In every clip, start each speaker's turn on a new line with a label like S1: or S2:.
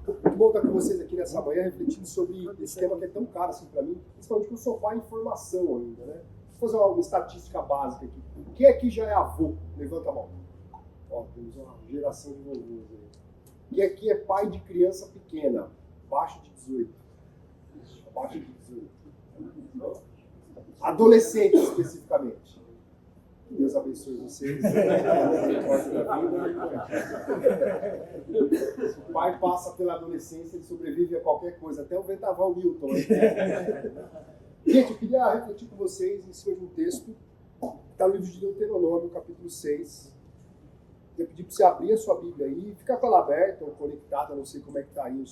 S1: Muito bom estar com vocês aqui nessa manhã, refletindo sobre esse tema que é tão caro assim para mim, principalmente porque eu sou pai em formação ainda, né? Vou fazer uma estatística básica aqui. Quem aqui já é avô? Levanta a mão. Ó, temos uma geração de vovôs aí. Quem aqui é pai de criança pequena? Abaixo de 18. Abaixo de 18. Adolescente, especificamente. Que Deus abençoe vocês. Se o pai passa pela adolescência, ele sobrevive a qualquer coisa, até o Ventaval Milton. Gente, eu queria refletir com vocês em cima de um texto que está no livro de Deuteronômio, capítulo 6. Eu pedi para você abrir a sua Bíblia aí, ficar com ela aberta ou conectada, não sei como é que está aí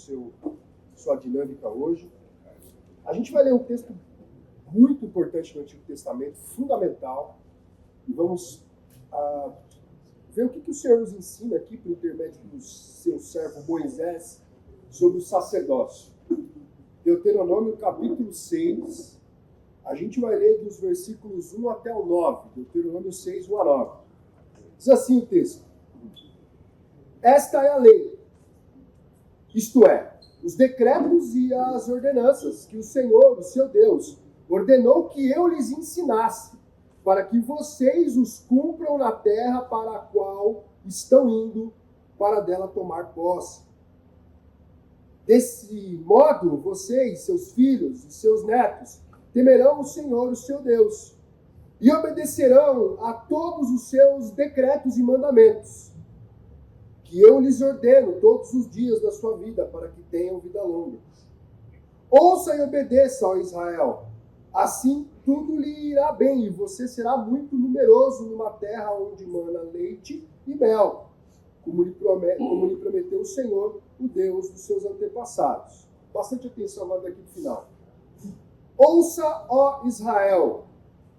S1: sua dinâmica hoje. A gente vai ler um texto muito importante no Antigo Testamento, fundamental, e vamos ver o que o Senhor nos ensina aqui, por intermédio do seu servo Moisés, sobre o sacerdócio. Deuteronômio capítulo 6, a gente vai ler dos versículos 1 até o 9, Deuteronômio 6, 1 a 9. Diz assim o texto: esta é a lei, isto é, os decretos e as ordenanças que o Senhor, o seu Deus, ordenou que eu lhes ensinasse, para que vocês os cumpram na terra para a qual estão indo, para dela tomar posse. Desse modo, vocês, seus filhos e seus netos, temerão o Senhor, o seu Deus, e obedecerão a todos os seus decretos e mandamentos, que eu lhes ordeno todos os dias da sua vida, para que tenham vida longa. Ouça e obedeça, ó Israel, assim tudo lhe irá bem, e você será muito numeroso numa terra onde mana leite e mel, como lhe prometeu o Senhor, o Deus dos seus antepassados. Bastante atenção agora daqui no final. Ouça, ó Israel,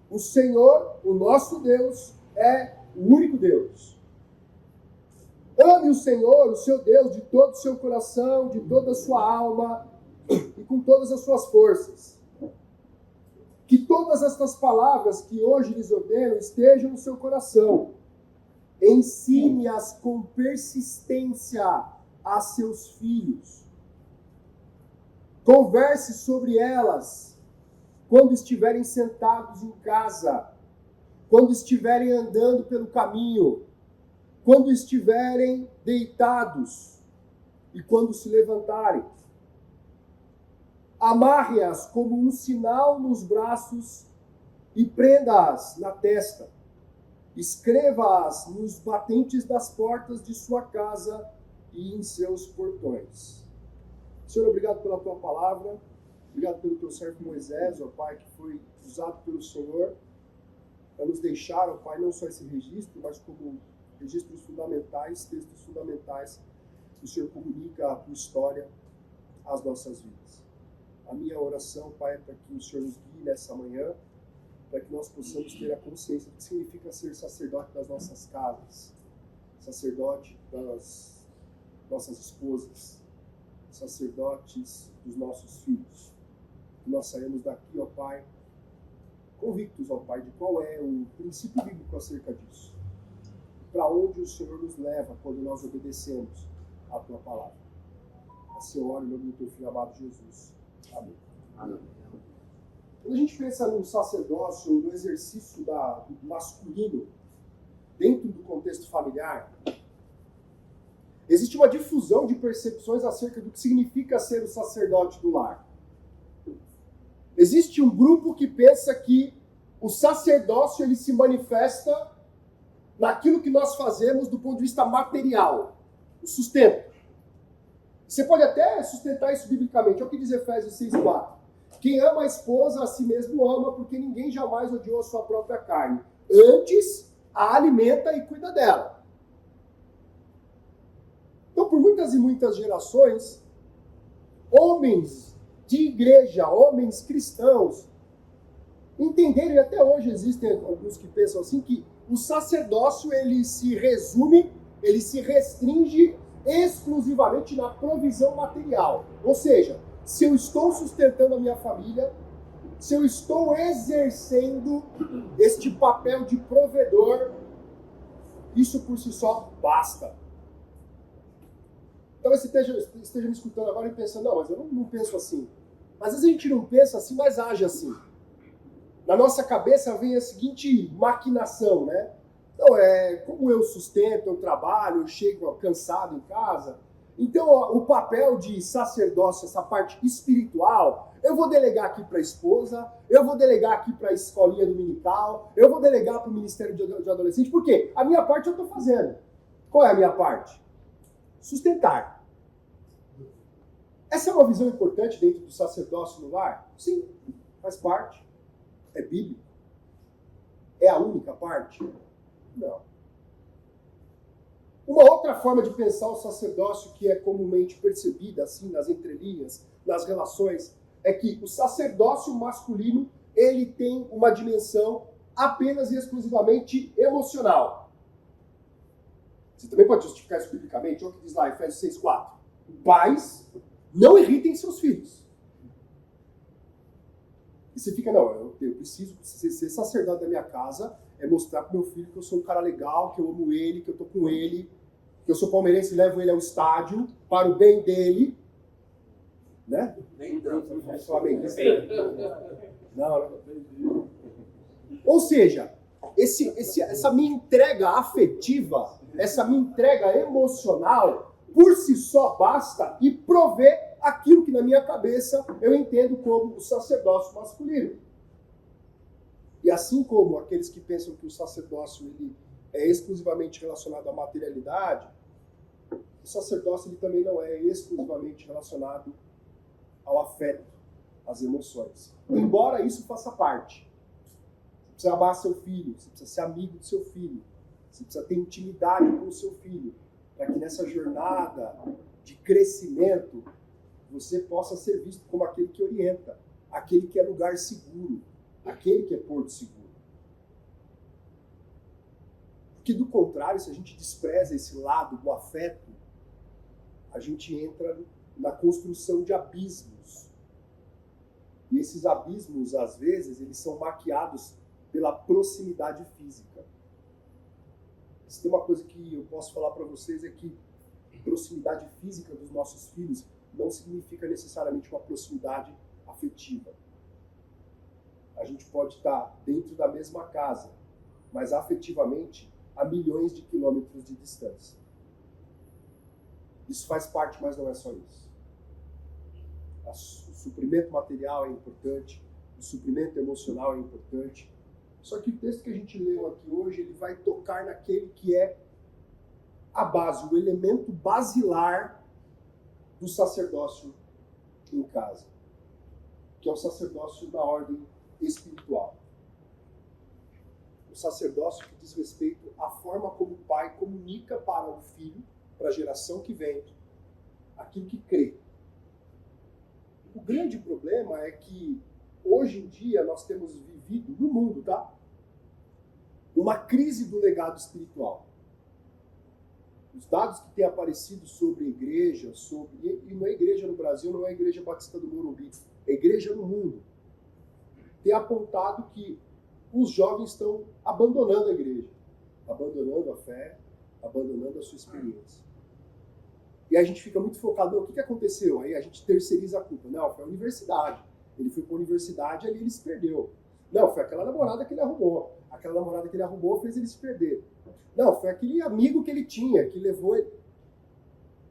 S1: o Senhor, o nosso Deus, é o único Deus. Ame o Senhor, o seu Deus, de todo o seu coração, de toda a sua alma e com todas as suas forças. Que todas estas palavras que hoje lhes ordeno estejam no seu coração. Ensine-as com persistência a seus filhos. Converse sobre elas quando estiverem sentados em casa, quando estiverem andando pelo caminho, quando estiverem deitados e quando se levantarem. Amarre-as como um sinal nos braços e prenda-as na testa. Escreva-as nos batentes das portas de sua casa e em seus portões. Senhor, obrigado pela tua palavra. Obrigado pelo teu servo Moisés, ó Pai, que foi usado pelo Senhor para nos deixar, ó Pai, não só esse registro, mas como registros fundamentais, textos fundamentais que o Senhor comunica a tua história às nossas vidas. A minha oração, Pai, é para que o Senhor nos guie nessa manhã, para que nós possamos ter a consciência do que significa ser sacerdote das nossas casas, sacerdote das nossas esposas, sacerdotes dos nossos filhos. Que nós saímos daqui, ó Pai, convictos, ó Pai, de qual é o princípio bíblico acerca disso. Para onde o Senhor nos leva quando nós obedecemos a tua palavra. Assim eu oro em nome do teu filho amado Jesus. Amém. Amém. Quando a gente pensa no sacerdócio, no exercício do masculino, dentro do contexto familiar, existe uma difusão de percepções acerca do que significa ser o sacerdote do lar. Existe um grupo que pensa que o sacerdócio ele se manifesta naquilo que nós fazemos do ponto de vista material, o sustento. Você pode até sustentar isso biblicamente. É o que diz Efésios 6:4. Quem ama a esposa, a si mesmo ama, porque ninguém jamais odiou a sua própria carne. Antes, a alimenta e cuida dela. Então, por muitas e muitas gerações, homens de igreja, homens cristãos, entenderam, e até hoje existem alguns que pensam assim, que o sacerdócio ele se resume, ele se restringe exclusivamente na provisão material. Ou seja, se eu estou sustentando a minha família, se eu estou exercendo este papel de provedor, isso por si só basta. Talvez você esteja me escutando agora e pensando, não, mas eu não penso assim. Às vezes a gente não pensa assim, mas age assim. Na nossa cabeça vem a seguinte maquinação, né? Então, como eu sustento, eu trabalho, eu chego cansado em casa. Então, o papel de sacerdócio, essa parte espiritual, eu vou delegar aqui para a esposa, eu vou delegar aqui para a escolinha dominical, eu vou delegar para o ministério de adolescente. Por quê? A minha parte eu estou fazendo. Qual é a minha parte? Sustentar. Essa é uma visão importante dentro do sacerdócio no lar? Sim, faz parte. É bíblico. É a única parte? Não. Uma outra forma de pensar o sacerdócio que é comumente percebida assim nas entrelinhas, nas relações, é que o sacerdócio masculino ele tem uma dimensão apenas e exclusivamente emocional. Você também pode justificar isso biblicamente, olha o que diz lá, Efésios 6,4. Pais, não irritem seus filhos. E você fica, não, eu preciso ser sacerdote da minha casa, é mostrar pro meu filho que eu sou um cara legal, que eu amo ele, que eu tô com ele, que eu sou palmeirense e levo ele ao estádio para o bem dele. Né?
S2: Nem tanto.
S1: Não. Ou seja, essa minha entrega afetiva, essa minha entrega emocional, por si só basta e prover aquilo que na minha cabeça eu entendo como o sacerdócio masculino. E assim como aqueles que pensam que o sacerdócio ele é exclusivamente relacionado à materialidade, o sacerdócio ele também não é exclusivamente relacionado ao afeto, às emoções. Embora isso faça parte. Você precisa amar seu filho, você precisa ser amigo do seu filho, você precisa ter intimidade com o seu filho, para que nessa jornada de crescimento você possa ser visto como aquele que orienta, aquele que é lugar seguro, aquele que é porto seguro. Porque do contrário, se a gente despreza esse lado do afeto, a gente entra na construção de abismos. E esses abismos, às vezes, eles são maquiados pela proximidade física. Se tem uma coisa que eu posso falar para vocês é que proximidade física dos nossos filhos não significa necessariamente uma proximidade afetiva. A gente pode estar dentro da mesma casa, mas afetivamente a milhões de quilômetros de distância. Isso faz parte, mas não é só isso. O suprimento material é importante, o suprimento emocional é importante. Só que o texto que a gente leu aqui hoje, ele vai tocar naquele que é a base, o elemento basilar do sacerdócio em casa, que é o sacerdócio da ordem espiritual. O sacerdócio que diz respeito à forma como o pai comunica para o filho, para a geração que vem, aquilo que crê. O grande problema é que hoje em dia nós temos vivido no mundo, tá? Uma crise do legado espiritual. Os dados que têm aparecido sobre a igreja, e não é igreja no Brasil, não é a igreja batista do Morumbi, é igreja no mundo, tem apontado que os jovens estão abandonando a igreja, abandonando a fé, abandonando a sua experiência. E a gente fica muito focado, não, o que aconteceu? Aí a gente terceiriza a culpa. Não, foi a universidade. Ele foi para a universidade, ali ele se perdeu. Não, foi aquela namorada que ele arrumou. Aquela namorada que ele arrumou fez ele se perder. Não, foi aquele amigo que ele tinha, que levou ele.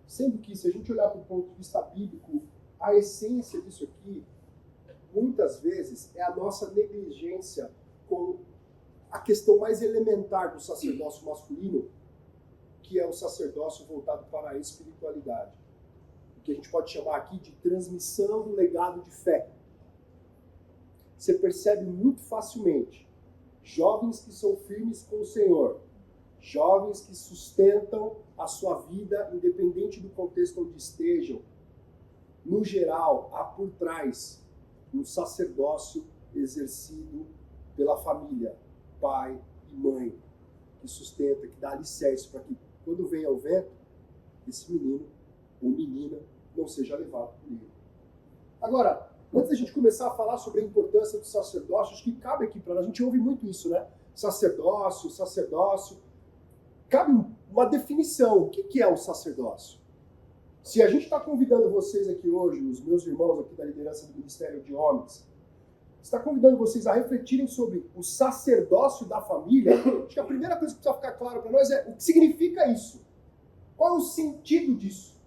S1: Sendo que, se a gente olhar para o ponto de vista bíblico, a essência disso aqui, muitas vezes, é a nossa negligência com a questão mais elementar do sacerdócio masculino, que é o sacerdócio voltado para a espiritualidade. O que a gente pode chamar aqui de transmissão do legado de fé. Você percebe muito facilmente jovens que são firmes com o Senhor, jovens que sustentam a sua vida independente do contexto onde estejam. No geral, há por trás um sacerdócio exercido pela família, pai e mãe, que sustenta, que dá alicerce para que, quando venha o vento, esse menino ou menina não seja levado por ele. Agora, antes da gente começar a falar sobre a importância do sacerdócio, acho que cabe aqui para nós, a gente ouve muito isso, né? Sacerdócio. Cabe uma definição. O que é o sacerdócio? Se a gente está convidando vocês aqui hoje, os meus irmãos aqui da liderança do Ministério de Homens, está convidando vocês a refletirem sobre o sacerdócio da família, acho que a primeira coisa que precisa ficar claro para nós é o que significa isso. Qual é o sentido disso?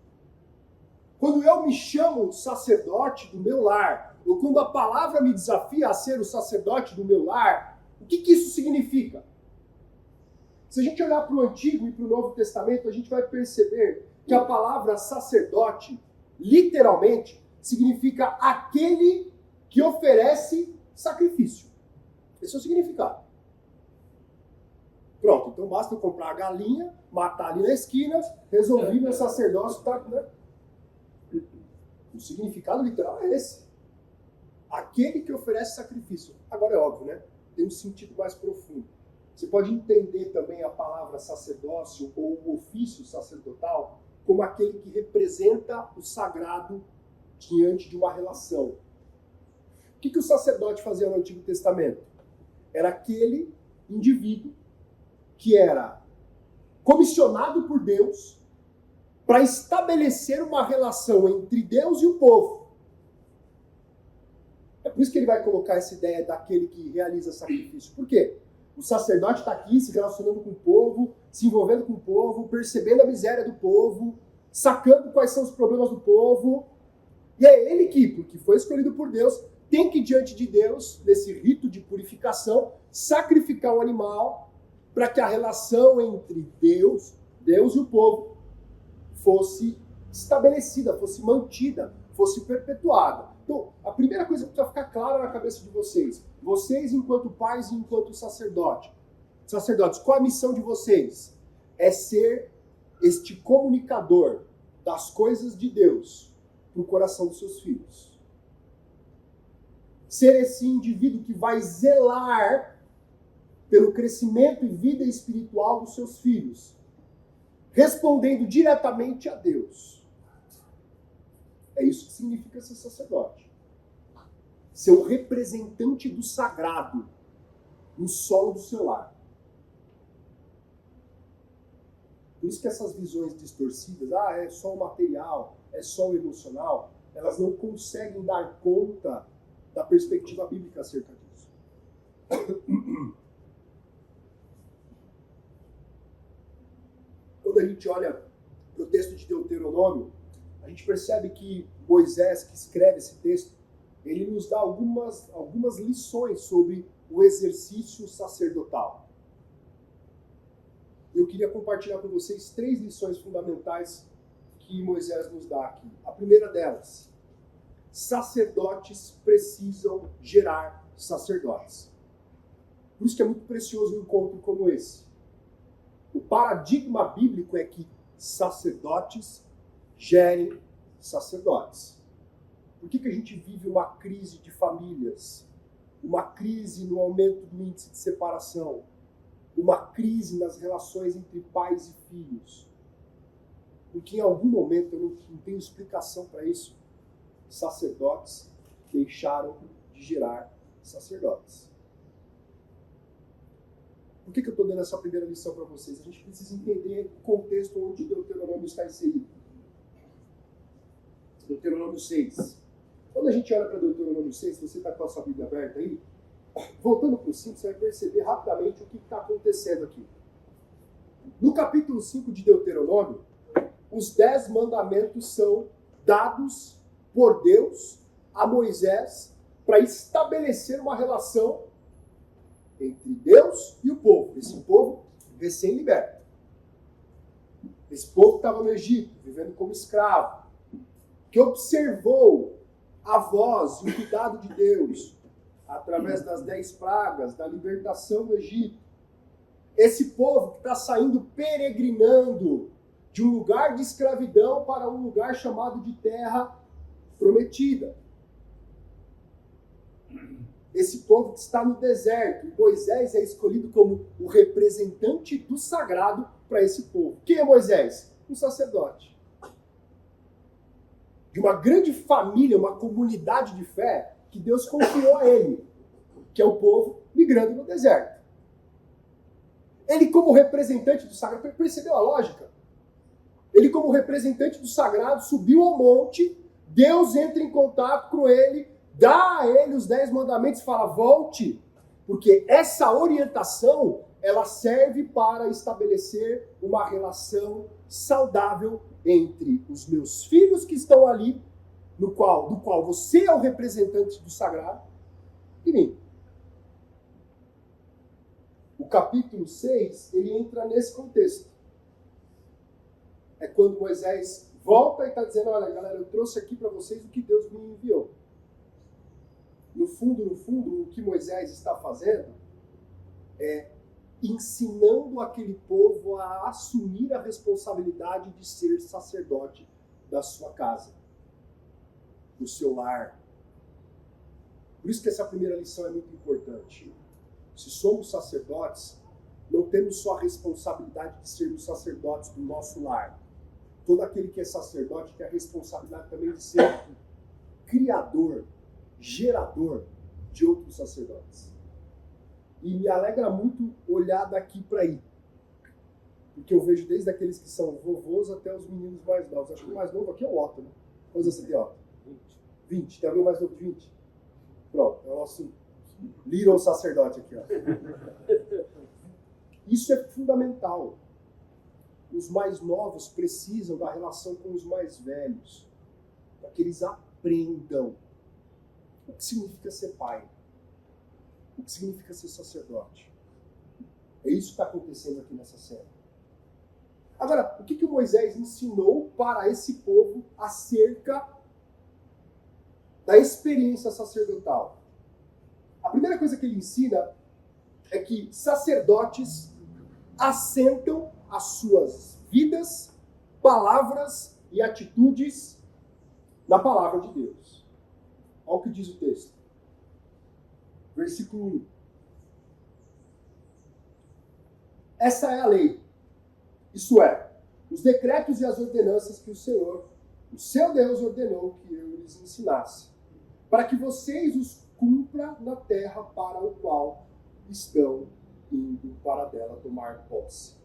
S1: Quando eu me chamo sacerdote do meu lar, ou quando a palavra me desafia a ser o sacerdote do meu lar, o que isso significa? Se a gente olhar para o Antigo e para o Novo Testamento, a gente vai perceber que a palavra sacerdote, literalmente, significa aquele que oferece sacrifício. Esse é o significado. Pronto, então basta eu comprar a galinha, matar ali na esquina, resolvi meu sacerdócio, tá, né? O significado literal é esse. Aquele que oferece sacrifício. Agora é óbvio, né? Tem um sentido mais profundo. Você pode entender também a palavra sacerdócio ou o ofício sacerdotal como aquele que representa o sagrado diante de uma relação. O que o sacerdote fazia no Antigo Testamento? Era aquele indivíduo que era comissionado por Deus para estabelecer uma relação entre Deus e o povo. É por isso que ele vai colocar essa ideia daquele que realiza sacrifício. Por quê? O sacerdote está aqui se relacionando com o povo, se envolvendo com o povo, percebendo a miséria do povo, sacando quais são os problemas do povo. E é ele que, porque foi escolhido por Deus, tem que, diante de Deus, nesse rito de purificação, sacrificar um animal para que a relação entre Deus e o povo, fosse estabelecida, fosse mantida, fosse perpetuada. Então, a primeira coisa que precisa ficar clara na cabeça de vocês, enquanto pais e enquanto sacerdotes, qual a missão de vocês? É ser este comunicador das coisas de Deus para o coração dos seus filhos. Ser esse indivíduo que vai zelar pelo crescimento e vida espiritual dos seus filhos, respondendo diretamente a Deus. É isso que significa ser sacerdote. Ser o representante do sagrado no solo do seu lar. Por isso que essas visões distorcidas, é só o material, é só o emocional, elas não conseguem dar conta da perspectiva bíblica acerca disso. Quando a gente olha para o texto de Deuteronômio, a gente percebe que Moisés, que escreve esse texto, ele nos dá algumas lições sobre o exercício sacerdotal. Eu queria compartilhar com vocês 3 lições fundamentais que Moisés nos dá aqui. A primeira delas, sacerdotes precisam gerar sacerdotes. Por isso que é muito precioso um encontro como esse. O paradigma bíblico é que sacerdotes gerem sacerdotes. Por que a gente vive uma crise de famílias? Uma crise no aumento do índice de separação? Uma crise nas relações entre pais e filhos? Porque em algum momento, eu não tenho explicação para isso, sacerdotes deixaram de gerar sacerdotes. Por que eu estou dando essa primeira lição para vocês? A gente precisa entender o contexto onde Deuteronômio está inserido. Deuteronômio 6. Quando a gente olha para Deuteronômio 6, se você está com a sua Bíblia aberta aí, voltando para o 5, você vai perceber rapidamente o que está acontecendo aqui. No capítulo 5 de Deuteronômio, os 10 mandamentos são dados por Deus a Moisés para estabelecer uma relação entre Deus e o povo. Esse povo recém-liberto. Esse povo que estava no Egito, vivendo como escravo, que observou a voz e o cuidado de Deus através das 10 pragas, da libertação do Egito. Esse povo que está saindo peregrinando de um lugar de escravidão para um lugar chamado de terra prometida. Esse povo que está no deserto. E Moisés é escolhido como o representante do sagrado para esse povo. Quem é Moisés? Um sacerdote. De uma grande família, uma comunidade de fé que Deus confiou a ele, que é o povo migrando no deserto. Ele, como representante do sagrado, percebeu a lógica? Ele, como representante do sagrado, subiu ao monte, Deus entra em contato com ele, dá a ele os 10 mandamentos e fala, volte, porque essa orientação, ela serve para estabelecer uma relação saudável entre os meus filhos que estão ali, do qual você é o representante do sagrado, e mim. O capítulo 6, ele entra nesse contexto. É quando Moisés volta e está dizendo, olha, galera, eu trouxe aqui para vocês o que Deus me enviou. No fundo, o que Moisés está fazendo é ensinando aquele povo a assumir a responsabilidade de ser sacerdote da sua casa, do seu lar. Por isso que essa primeira lição é muito importante. Se somos sacerdotes, não temos só a responsabilidade de sermos sacerdotes do nosso lar. Todo aquele que é sacerdote tem a responsabilidade também de ser criador, gerador de outros sacerdotes. E me alegra muito olhar daqui para aí. Porque eu vejo desde aqueles que são vovôs até os meninos mais novos. Acho que o mais novo aqui é o Otto, né? Quantos você tem, Otto? 20. Tem alguém mais novo de 20? Pronto, é o nosso little sacerdote aqui, ó. Isso é fundamental. Os mais novos precisam da relação com os mais velhos, para que eles aprendam o que significa ser pai, o que significa ser sacerdote. É isso que está acontecendo aqui nessa cena. Agora, o que o Moisés ensinou para esse povo acerca da experiência sacerdotal? A primeira coisa que ele ensina é que sacerdotes assentam as suas vidas, palavras e atitudes na palavra de Deus. Olha o que diz o texto. Versículo 1. Essa é a lei. Isso é, os decretos e as ordenanças que o Senhor, o seu Deus, ordenou que eu lhes ensinasse, para que vocês os cumpram na terra para o qual estão indo para dela tomar posse.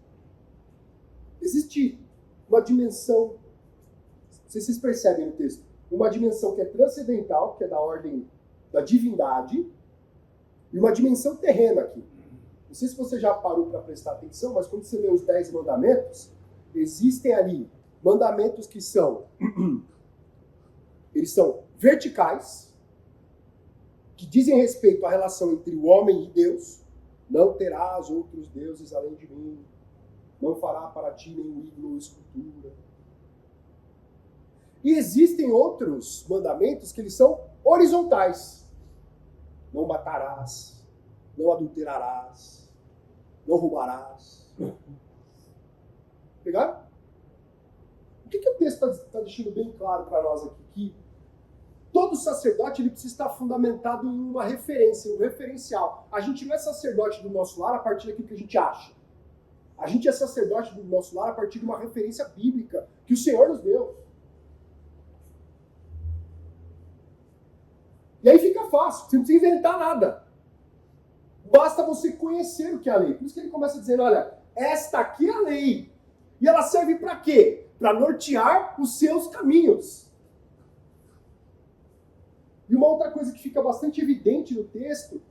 S1: Existe uma dimensão, não sei se vocês percebem no texto, uma dimensão que é transcendental, que é da ordem da divindade, e uma dimensão terrena aqui. Não sei se você já parou para prestar atenção, mas quando você lê os 10 mandamentos, existem ali mandamentos que eles são verticais, que dizem respeito à relação entre o homem e Deus. Não terás outros deuses além de mim. Não fará para ti nenhum ídolo ou escultura. E existem outros mandamentos que eles são horizontais. Não matarás, não adulterarás, não roubarás. Pegaram? O que o texto está deixando bem claro para nós aqui? Que todo sacerdote ele precisa estar fundamentado em uma referência, um referencial. A gente não é sacerdote do nosso lar a partir daquilo que a gente acha. A gente é sacerdote do nosso lar a partir de uma referência bíblica que o Senhor nos deu. E aí fica fácil, você não precisa inventar nada. Basta você conhecer o que é a lei. Por isso que ele começa dizendo, olha, esta aqui é a lei. E ela serve para quê? Para nortear os seus caminhos. E uma outra coisa que fica bastante evidente no texto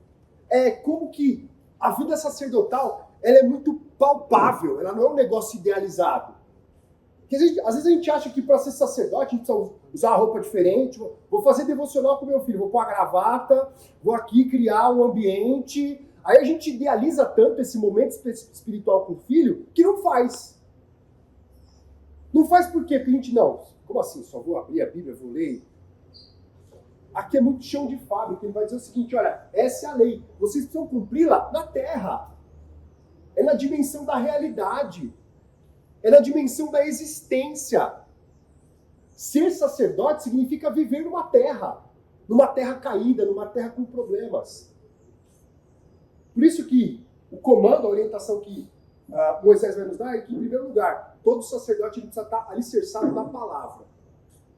S1: é como que a vida sacerdotal ela é muito palpável, ela não é um negócio idealizado. Porque às vezes a gente acha que para ser sacerdote a gente precisa usar uma roupa diferente, vou fazer devocional com meu filho, vou pôr a gravata, vou aqui criar um ambiente. Aí a gente idealiza tanto esse momento espiritual com o filho que não faz. Não faz por quê? Porque a gente não. Como assim? Só vou abrir a Bíblia, vou ler. Aqui é muito chão de fábrica. Ele vai dizer o seguinte, olha, essa é a lei. Vocês precisam cumpri-la na terra. É na dimensão da realidade. É na dimensão da existência. Ser sacerdote significa viver numa terra caída, numa terra com problemas. Por isso que o comando, a orientação que Moisés vai nos dar é que, em primeiro lugar, todo sacerdote ele precisa estar alicerçado na palavra.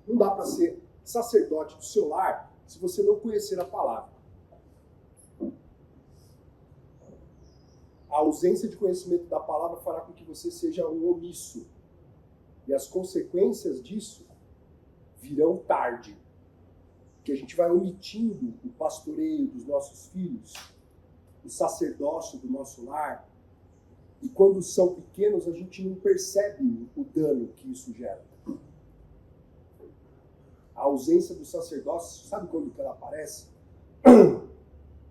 S1: Não dá para ser sacerdote do seu lar se você não conhecer a palavra. A ausência de conhecimento da palavra fará com que você seja um omisso. E as consequências disso virão tarde. Que a gente vai omitindo o pastoreio dos nossos filhos, o sacerdócio do nosso lar. E quando são pequenos, a gente não percebe o dano que isso gera. A ausência do sacerdócio, sabe quando que ela aparece?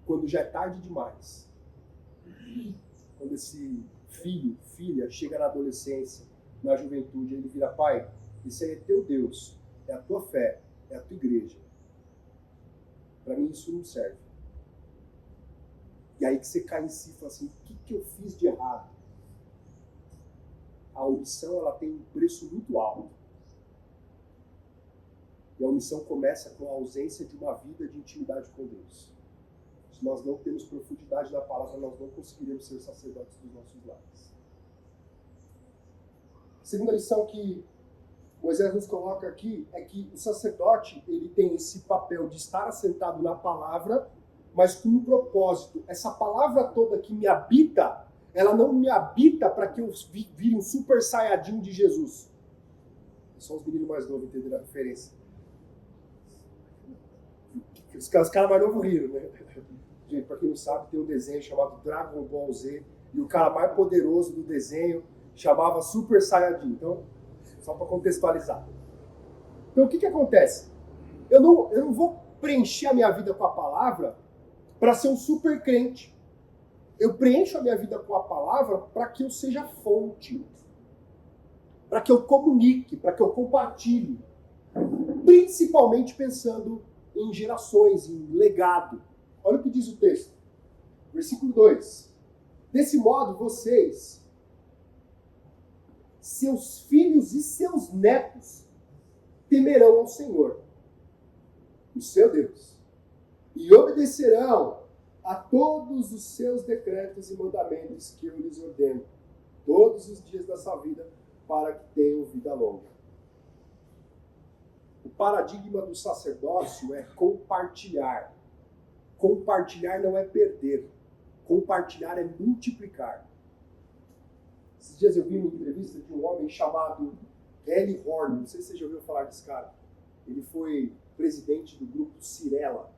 S1: Quando já é tarde demais. Quando esse filho, filha, chega na adolescência, na juventude, ele vira: pai, esse aí é teu Deus, é a tua fé, é a tua igreja. Para mim isso não serve. E aí que você cai em si e fala assim: o que eu fiz de errado? A omissão, ela tem um preço muito alto. E a omissão começa com a ausência de uma vida de intimidade com Deus. Se nós não temos profundidade na palavra, nós não conseguiremos ser sacerdotes dos nossos lares. A segunda lição que Moisés nos coloca aqui é que o sacerdote, ele tem esse papel de estar assentado na palavra, mas com um propósito. Essa palavra toda que me habita, ela não me habita para que eu vire um super saiyajin de Jesus. Só os meninos mais novos entenderam a referência. Os caras mais novos riram, né? Gente, para quem não sabe, tem um desenho chamado Dragon Ball Z, e o cara mais poderoso do desenho chamava Super Saiyajin. Então, só para contextualizar. Então, o que acontece? Eu não vou preencher a minha vida com a palavra para ser um super crente. Eu preencho a minha vida com a palavra para que eu seja fonte, para que eu comunique, para que eu compartilhe, principalmente pensando em gerações, em legado. Olha o que diz o texto. Versículo 2. Desse modo, vocês, seus filhos e seus netos, temerão ao Senhor, o seu Deus, e obedecerão a todos os seus decretos e mandamentos que eu lhes ordeno, todos os dias da sua vida, para que tenham vida longa. O paradigma do sacerdócio é compartilhar. Compartilhar não é perder. Compartilhar é multiplicar. Esses dias eu vi uma entrevista de um homem chamado Eli Horn. Não sei se você já ouviu falar desse cara. Ele foi presidente do grupo Cirela.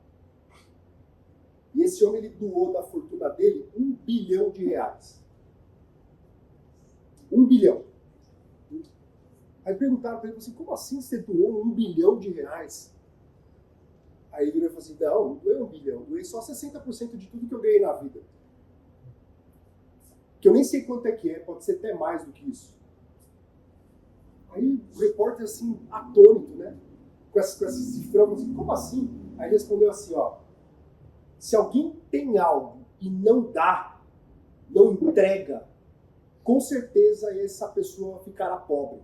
S1: E esse homem, ele doou da fortuna dele R$1 bilhão. 1 bilhão. Aí perguntaram para ele assim: como assim você doou R$1 bilhão? Aí ele virou e falou assim: não doei 1 bilhão, doei só 60% de tudo que eu ganhei na vida. Que eu nem sei quanto é que é, pode ser até mais do que isso. Aí o repórter, assim, atônito, né? Com esse cifrão, assim: como assim? Aí ele respondeu assim: ó, se alguém tem algo e não dá, não entrega, com certeza essa pessoa ficará pobre.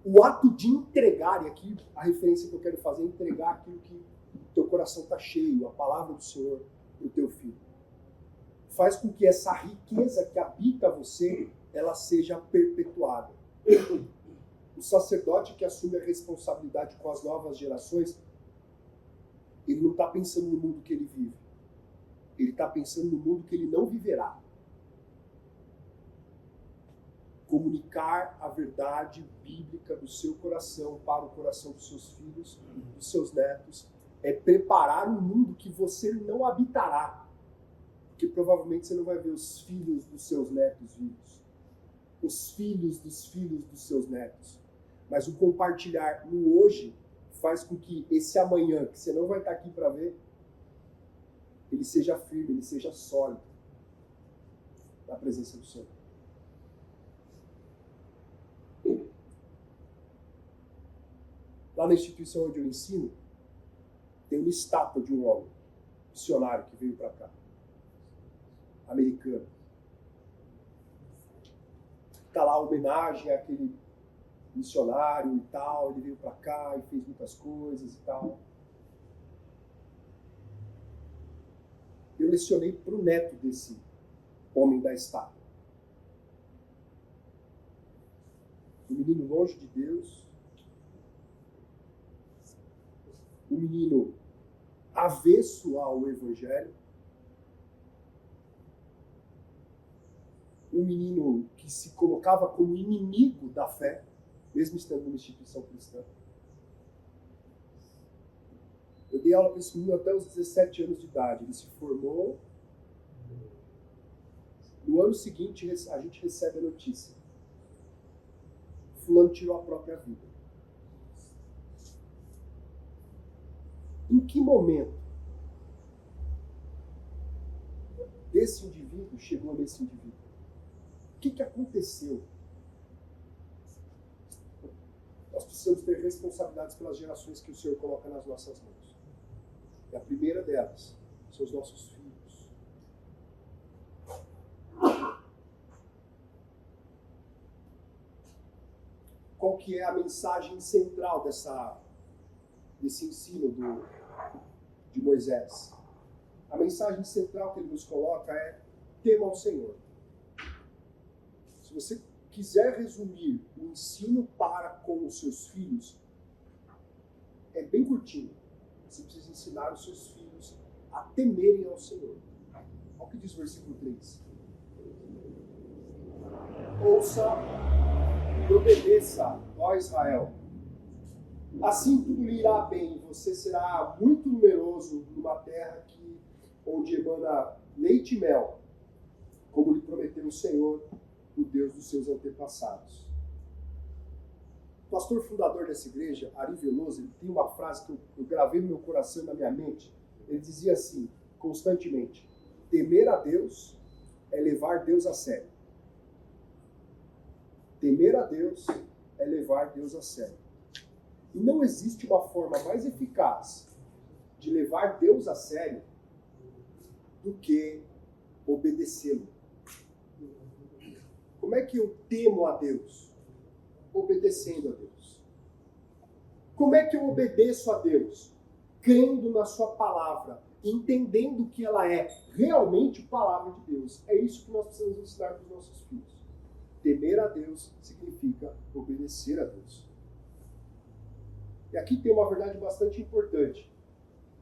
S1: O ato de entregar, e aqui a referência que eu quero fazer é entregar aquilo que o teu coração está cheio, a palavra do Senhor para o teu filho. Faz com que essa riqueza que habita você, ela seja perpetuada. O sacerdote que assume a responsabilidade com as novas gerações, ele não está pensando no mundo que ele vive. Ele está pensando no mundo que ele não viverá. Comunicar a verdade bíblica do seu coração para o coração dos seus filhos, dos seus netos, é preparar um mundo que você não habitará. Porque provavelmente você não vai ver os filhos dos seus netos vivos. Os filhos dos seus netos. Mas o compartilhar no hoje faz com que esse amanhã, que você não vai estar aqui para ver, ele seja firme, ele seja sólido na presença do Senhor. Lá na instituição onde eu ensino, tem uma estátua de um homem, missionário, que veio para cá, americano. Está lá a homenagem àquele missionário e tal, ele veio para cá e fez muitas coisas e tal. Eu lecionei para o neto desse homem da estátua. Um menino longe de Deus, um menino avesso ao Evangelho, um um menino que se colocava como inimigo da fé, mesmo estando numa instituição cristã. Eu dei aula para esse menino até os 17 anos de idade. Ele se formou. No ano seguinte, a gente recebe a notícia. Fulano tirou a própria vida. Em que momento desse indivíduo chegou nesse indivíduo? O que aconteceu? Nós precisamos ter responsabilidades pelas gerações que o Senhor coloca nas nossas mãos. E a primeira delas são os nossos filhos. Qual que é a mensagem central desse ensino de Moisés? A mensagem central que ele nos coloca é: tema ao Senhor. Se você quiser resumir o ensino para com os seus filhos, é bem curtinho. Você precisa ensinar os seus filhos a temerem ao Senhor. Olha o que diz o versículo 3. Ouça e obedeça, ó Israel. Assim tudo lhe irá bem, você será muito numeroso numa terra onde emana leite e mel, como lhe prometeu o Senhor, o Deus dos seus antepassados. O pastor fundador dessa igreja, Ari Veloso, ele tem uma frase que eu gravei no meu coração e na minha mente. Ele dizia assim, constantemente: temer a Deus é levar Deus a sério. Temer a Deus é levar Deus a sério. E não existe uma forma mais eficaz de levar Deus a sério do que obedecê-lo. Como é que eu temo a Deus? Obedecendo a Deus. Como é que eu obedeço a Deus? Crendo na sua palavra, entendendo que ela é realmente palavra de Deus. É isso que nós precisamos ensinar para os nossos filhos. Temer a Deus significa obedecer a Deus. E aqui tem uma verdade bastante importante.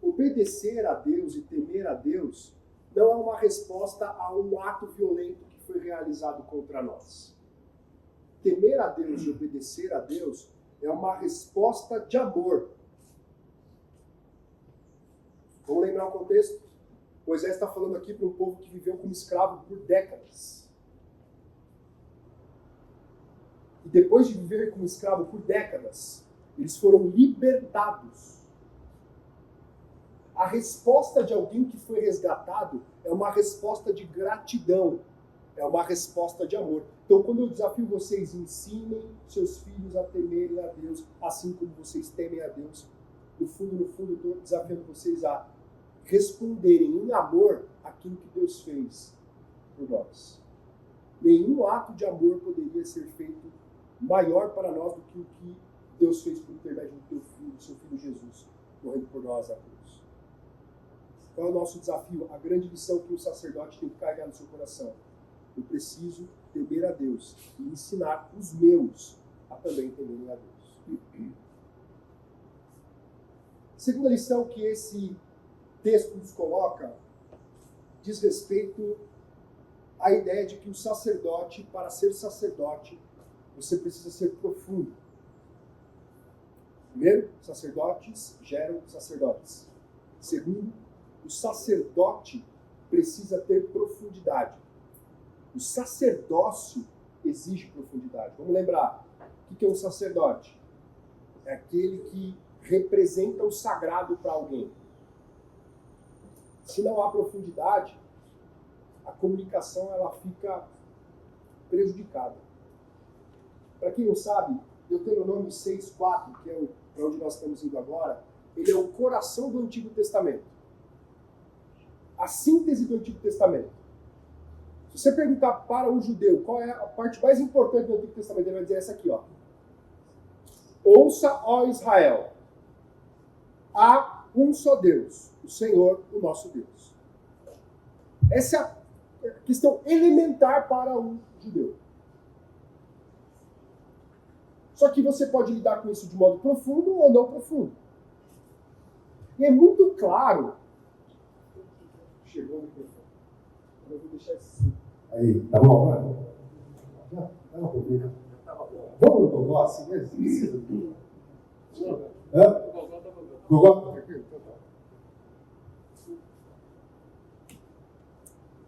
S1: Obedecer a Deus e temer a Deus não é uma resposta a um ato violento que foi realizado contra nós. Temer a Deus e obedecer a Deus é uma resposta de amor. Vamos lembrar o contexto? Moisés está falando aqui para um povo que viveu como escravo por décadas. E depois de viver como escravo por décadas, eles foram libertados. A resposta de alguém que foi resgatado é uma resposta de gratidão, é uma resposta de amor. Então, quando eu desafio vocês, ensinem seus filhos a temerem a Deus, assim como vocês temem a Deus. No fundo, eu estou desafiando vocês a responderem em amor aquilo que Deus fez por nós. Nenhum ato de amor poderia ser feito maior para nós do que o que Deus fez por intermédio do teu filho, do seu filho Jesus, morrendo por nós na cruz. Qual é o nosso desafio? A grande lição que o sacerdote tem que carregar no seu coração. Eu preciso temer a Deus e ensinar os meus a também temerem a Deus. Segunda lição que esse texto nos coloca diz respeito à ideia de que o sacerdote, para ser sacerdote, você precisa ser profundo. Primeiro, sacerdotes geram sacerdotes. Segundo, o sacerdote precisa ter profundidade. O sacerdócio exige profundidade. Vamos lembrar, o que é um sacerdote? É aquele que representa o sagrado para alguém. Se não há profundidade, a comunicação ela fica prejudicada. Para quem não sabe, Deuteronômio 6:4, que é para onde nós estamos indo agora, ele é o coração do Antigo Testamento. A síntese do Antigo Testamento. Se você perguntar para um judeu qual é a parte mais importante do Antigo Testamento, ele vai dizer essa aqui, ó. Ouça, ó Israel, há um só Deus, o Senhor, o nosso Deus. Essa é a questão elementar para um judeu. Só que você pode lidar com isso de modo profundo ou não profundo. E é muito claro. Chegou o microfone. Eu vou deixar isso.
S2: Aí, tá bom agora? Já tava ouvindo. Vamos no Gogó assim mesmo? Precisa. Hã? Gogó?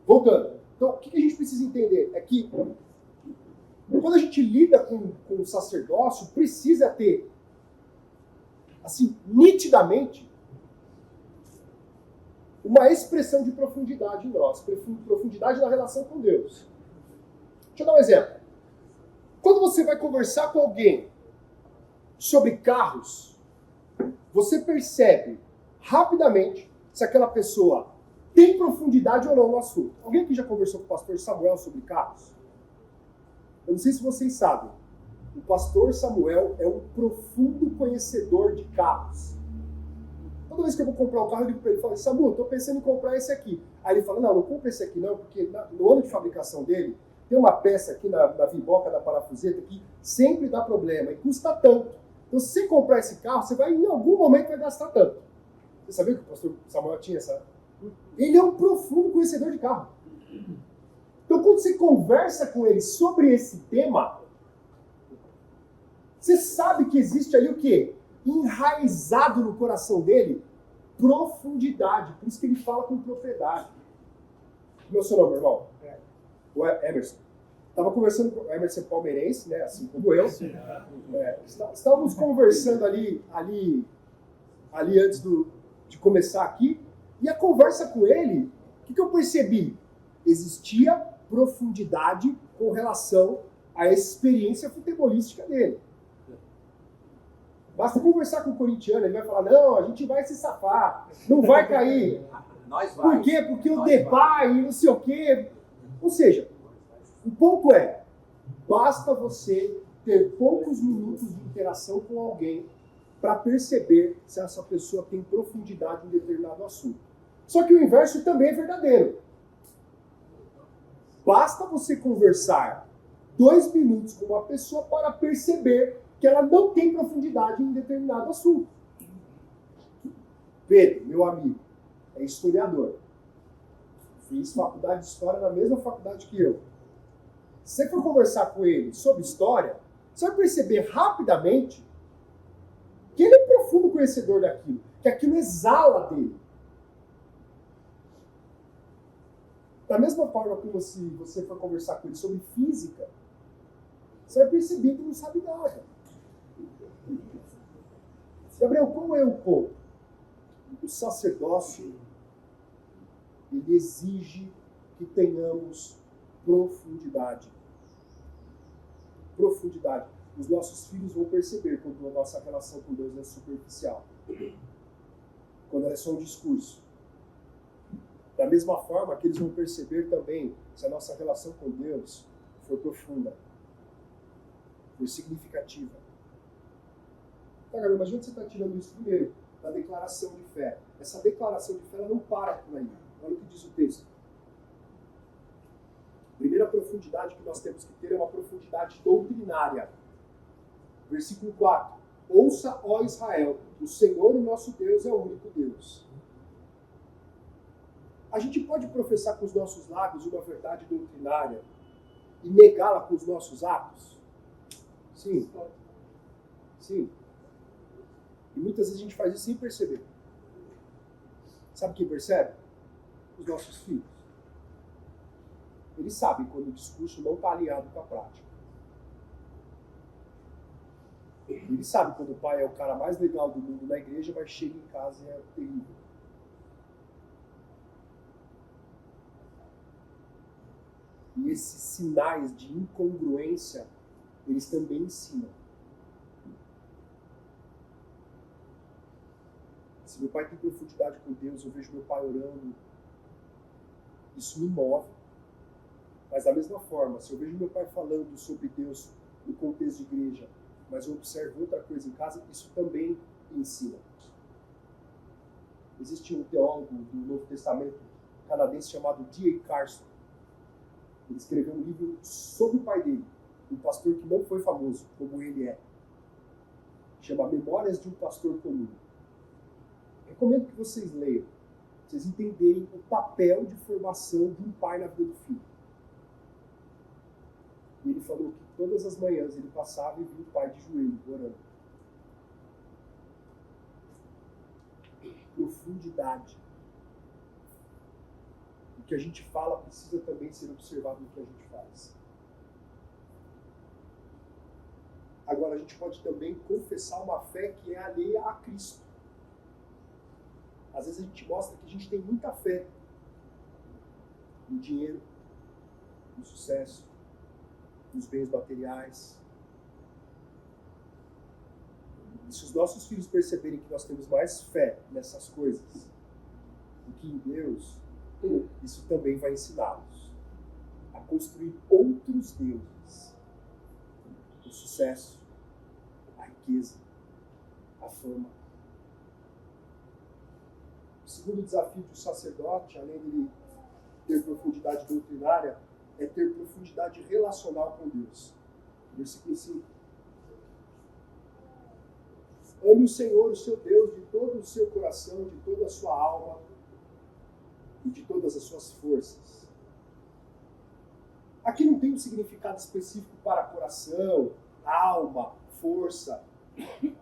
S1: Voltando. Então, o que a gente precisa entender é que quando a gente lida com o sacerdócio, precisa ter, assim, nitidamente, uma expressão de profundidade em nós, profundidade na relação com Deus. Deixa eu dar um exemplo. Quando você vai conversar com alguém sobre carros, você percebe rapidamente se aquela pessoa tem profundidade ou não no assunto. Alguém aqui já conversou com o pastor Samuel sobre carros? Eu não sei se vocês sabem. O pastor Samuel é um profundo conhecedor de carros. Toda vez que eu vou comprar um carro, eu digo para ele, falo, Samu, estou pensando em comprar esse aqui. Aí ele fala, não compra esse aqui não, porque no ano de fabricação dele, tem uma peça aqui na viboca da parafuseta que sempre dá problema e custa tanto. Então, se você comprar esse carro, você vai, em algum momento, vai gastar tanto. Você sabia que o pastor Samuel tinha essa... Ele é um profundo conhecedor de carro. Então, quando você conversa com ele sobre esse tema, você sabe que existe ali o quê? Enraizado no coração dele, profundidade. Por isso que ele fala com propriedade. Como é o seu nome, irmão? O Emerson. Estava conversando com o Emerson palmeirense, né? Assim como eu. Estávamos conversando ali antes de começar aqui. E a conversa com ele, o que eu percebi? Existia profundidade com relação à experiência futebolística dele. Basta conversar com o corintiano, ele vai falar, não, a gente vai se safar, não vai cair.
S3: Nós vai.
S1: Por quê? Porque o Depay, não sei o quê. Ou seja, o ponto é, basta você ter poucos minutos de interação com alguém para perceber se essa pessoa tem profundidade em determinado assunto. Só que o inverso também é verdadeiro. Basta você conversar 2 minutos com uma pessoa para perceber que ela não tem profundidade em determinado assunto. Pedro, meu amigo, é historiador. Fiz faculdade de história na mesma faculdade que eu. Se você for conversar com ele sobre história, você vai perceber rapidamente que ele é profundo conhecedor daquilo, que aquilo exala dele. Da mesma forma como se você for conversar com ele sobre física, você vai perceber que não sabe nada. Gabriel, qual é o ponto? O sacerdócio, ele exige que tenhamos profundidade. Profundidade. Os nossos filhos vão perceber quando a nossa relação com Deus é superficial. Quando ela é só um discurso. Da mesma forma que eles vão perceber também se a nossa relação com Deus for profunda, for significativa. Tá, Gabriel, mas de onde você está tirando isso? Primeiro, da declaração de fé. Essa declaração de fé ela não para por aí. Olha o que diz o texto. A primeira profundidade que nós temos que ter é uma profundidade doutrinária. Versículo 4. Ouça, ó Israel, o Senhor, o nosso Deus, é o único Deus. A gente pode professar com os nossos lábios uma verdade doutrinária e negá-la com os nossos atos? Sim. Sim. E muitas vezes a gente faz isso sem perceber. Sabe quem percebe? Os nossos filhos. Eles sabem quando o discurso não está alinhado com a prática. Eles sabem quando o pai é o cara mais legal do mundo na igreja, mas chega em casa e é terrível. E esses sinais de incongruência, eles também ensinam. Se meu pai tem profundidade com Deus, eu vejo meu pai orando, isso me move. Mas da mesma forma, se eu vejo meu pai falando sobre Deus no contexto de igreja, mas eu observo outra coisa em casa, isso também ensina. Existe um teólogo do Novo Testamento canadense chamado D.A. Carson. Ele escreveu um livro sobre o pai dele, um pastor que não foi famoso, como ele é. Chama Memórias de um Pastor Comum. Recomendo que vocês leiam, pra vocês entenderem o papel de formação de um pai na vida do filho. ele falou que todas as manhãs ele passava e via o pai de joelho orando. Profundidade. O que a gente fala precisa também ser observado no que a gente faz. Agora, a gente pode também confessar uma fé que é alheia a Cristo. Às vezes a gente mostra que a gente tem muita fé no dinheiro, no sucesso, nos bens materiais. E se os nossos filhos perceberem que nós temos mais fé nessas coisas do que em Deus, isso também vai ensiná-los a construir outros deuses. O sucesso, a riqueza, a fama. O segundo desafio do sacerdote, além de ele ter profundidade doutrinária, é ter profundidade relacional com Deus. Versículo 5. Ame o Senhor, o seu Deus, de todo o seu coração, de toda a sua alma e de todas as suas forças. Aqui não tem um significado específico para coração, alma, força.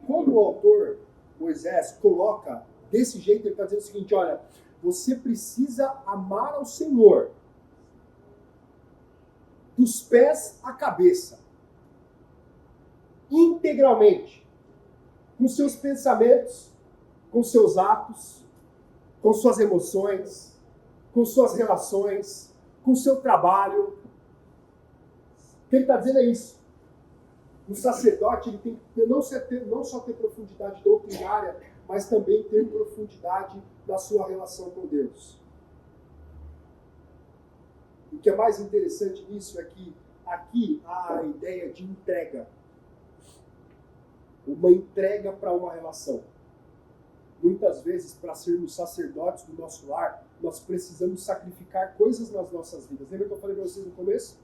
S1: Quando o autor, Moisés, coloca desse jeito, ele está dizendo o seguinte: olha, você precisa amar ao Senhor dos pés à cabeça, integralmente, com seus pensamentos, com seus atos, com suas emoções, com suas relações, com seu trabalho. O que ele está dizendo é isso. O sacerdote ele tem que não só ter profundidade doutrinária, mas também ter profundidade na sua relação com Deus. O que é mais interessante nisso é que aqui há a ideia de entrega. Uma entrega para uma relação. Muitas vezes, para sermos sacerdotes do nosso lar, nós precisamos sacrificar coisas nas nossas vidas. Lembra que eu falei para vocês no começo?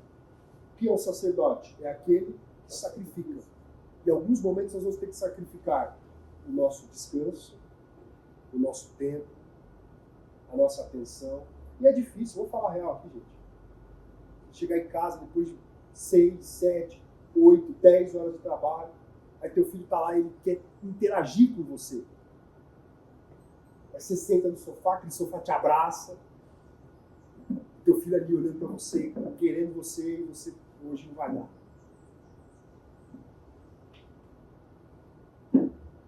S1: O que é um sacerdote? É aquele que sacrifica. Em alguns momentos nós vamos ter que sacrificar o nosso descanso, o nosso tempo, a nossa atenção. E é difícil, vou falar a real aqui, gente. Chegar em casa depois de 6, 7, 8, 10 horas de trabalho, aí teu filho está lá e ele quer interagir com você. Aí você senta no sofá, aquele sofá te abraça, teu filho ali olhando para você, querendo você, e você hoje não vai dar.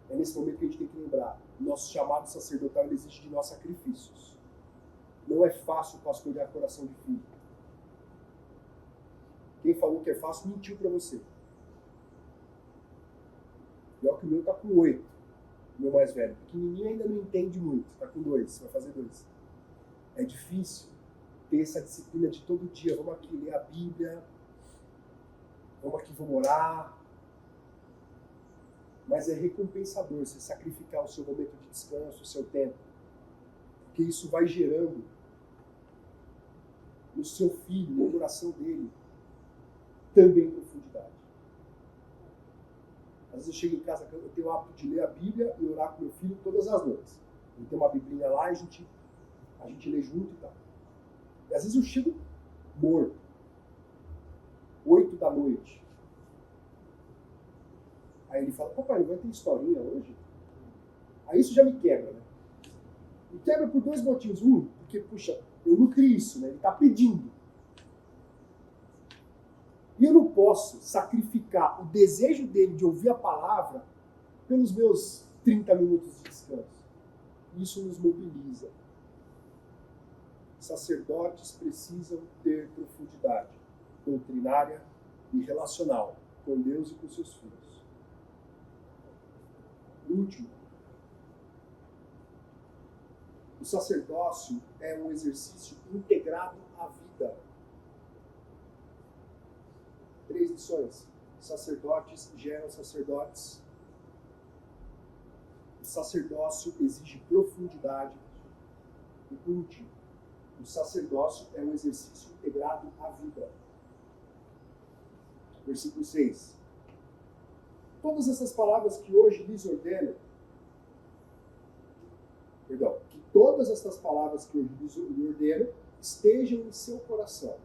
S1: É nesse momento que a gente tem que lembrar, nosso chamado sacerdotal exige de nós sacrifícios. Não é fácil pastorear coração de filho. Quem falou que é fácil mentiu para você. Pior que o meu está com 8, o meu mais velho. O pequenininho ainda não entende muito, está com 2, vai fazer 2. É difícil ter essa disciplina de todo dia. Vamos aqui ler a Bíblia, vamos aqui, vamos orar. Mas é recompensador você sacrificar o seu momento de descanso, o seu tempo. Porque isso vai gerando no seu filho, no coração dele, também profundidade. Às vezes eu chego em casa, eu tenho o hábito de ler a Bíblia e orar com meu filho todas as noites. Ele tem uma biblinha lá e a gente lê junto e tal. E às vezes eu chego morto. 8 da noite. Aí ele fala: papai, não vai ter historinha hoje? Aí isso já me quebra, né? Me quebra por 2 motivos. Um, porque, puxa, eu nutri isso, né? Ele está pedindo. E eu não posso sacrificar o desejo dele de ouvir a palavra pelos meus 30 minutos de descanso. Isso nos mobiliza. Sacerdotes precisam ter profundidade doutrinária e relacional com Deus e com seus filhos. Último, o sacerdócio é um exercício integrado à vida. 3 lições. Sacerdotes geram sacerdotes. O sacerdócio exige profundidade. E por último, o sacerdócio é um exercício integrado à vida. Versículo 6. Todas essas palavras que hoje lhes ordeno, que todas essas palavras que hoje lhe ordeno estejam em seu coração.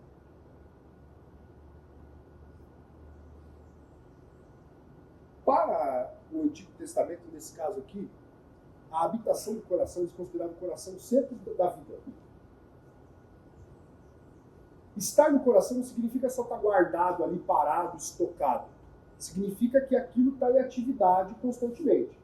S1: Para o Antigo Testamento, nesse caso aqui, a habitação do coração, eles consideravam o coração o centro da vida. Estar no coração não significa só estar guardado ali, parado, estocado. Significa que aquilo está em atividade constantemente.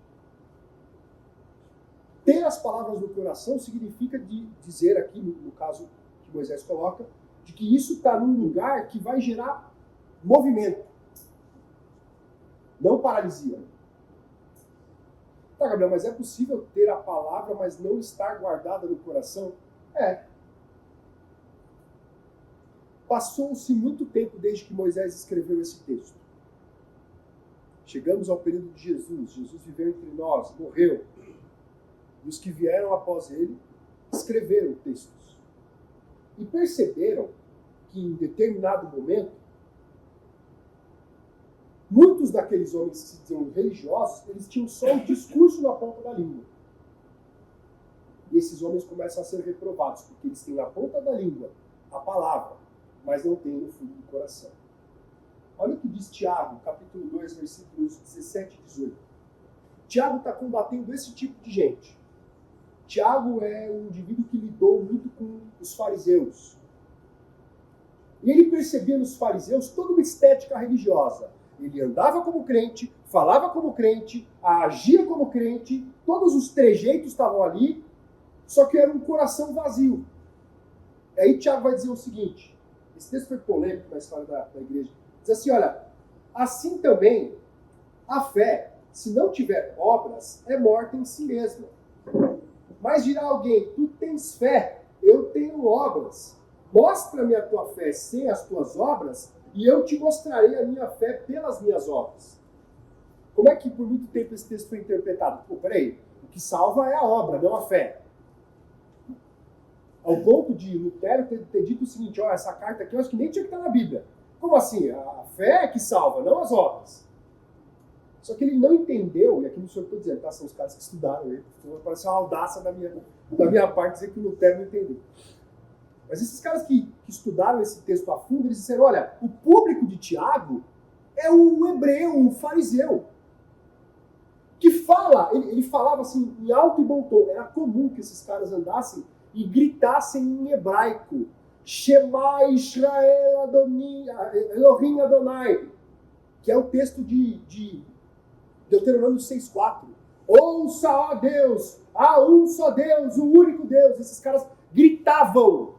S1: Ter as palavras no coração significa dizer aqui, no caso que Moisés coloca, de que isso está num lugar que vai gerar movimento, não paralisia. Tá, Gabriel, mas é possível ter a palavra, mas não estar guardada no coração? É. Passou-se muito tempo desde que Moisés escreveu esse texto. Chegamos ao período de Jesus. Jesus viveu entre nós, morreu. E os que vieram após ele escreveram textos. E perceberam que em determinado momento, muitos daqueles homens que se diziam religiosos, eles tinham só um discurso na ponta da língua. E esses homens começam a ser reprovados, porque eles têm na ponta da língua a palavra, mas não têm no fundo do coração. Olha o que diz Tiago, capítulo 2, versículos 17 e 18. Tiago está combatendo esse tipo de gente. Tiago é um indivíduo que lidou muito com os fariseus. E ele percebia nos fariseus toda uma estética religiosa. Ele andava como crente, falava como crente, agia como crente, todos os trejeitos estavam ali, só que era um coração vazio. E aí Tiago vai dizer o seguinte, esse texto foi polêmico na história da igreja, diz assim, olha, assim também a fé, se não tiver obras, é morta em si mesma. Mas dirá alguém, tu tens fé, eu tenho obras. Mostra-me a tua fé sem as tuas obras, e eu te mostrarei a minha fé pelas minhas obras. Como é que por muito tempo esse texto foi interpretado? Pô, peraí, o que salva é a obra, não a fé. Ao ponto de Lutero ter dito o seguinte, ó, essa carta aqui eu acho que nem tinha que estar na Bíblia. Como assim? A fé é que salva, não as obras. Só que ele não entendeu, e aqui não sou eu que estou dizendo, tá? São os caras que estudaram ele. Então parece uma audácia da minha parte dizer que o Lutero não entendeu. Mas esses caras que estudaram esse texto a fundo, eles disseram, olha, o público de Tiago é o hebreu, o fariseu, que fala, ele falava assim, em alto e bom tom. Era comum que esses caras andassem e gritassem em hebraico, Shema Israel Elohim Adonai, que é o texto de Deuteronômio 6,4. Ouça, ó Deus, há um só Deus, o único Deus. Esses caras gritavam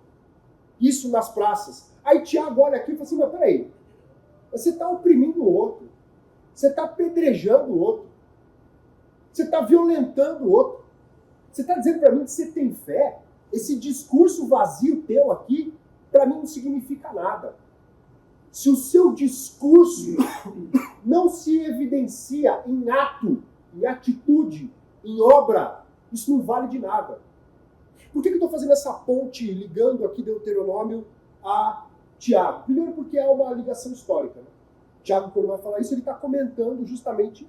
S1: isso nas praças. Aí Tiago olha aqui e fala assim, mas peraí, você está oprimindo o outro, você está apedrejando o outro, você está violentando o outro, você está dizendo para mim que você tem fé? Esse discurso vazio teu aqui, para mim não significa nada. Se o seu discurso não se evidencia em ato, em atitude, em obra, isso não vale de nada. Por que eu estou fazendo essa ponte ligando aqui Deuteronômio a Tiago? Primeiro porque é uma ligação histórica. Né? Tiago, quando vai falar isso, ele está comentando justamente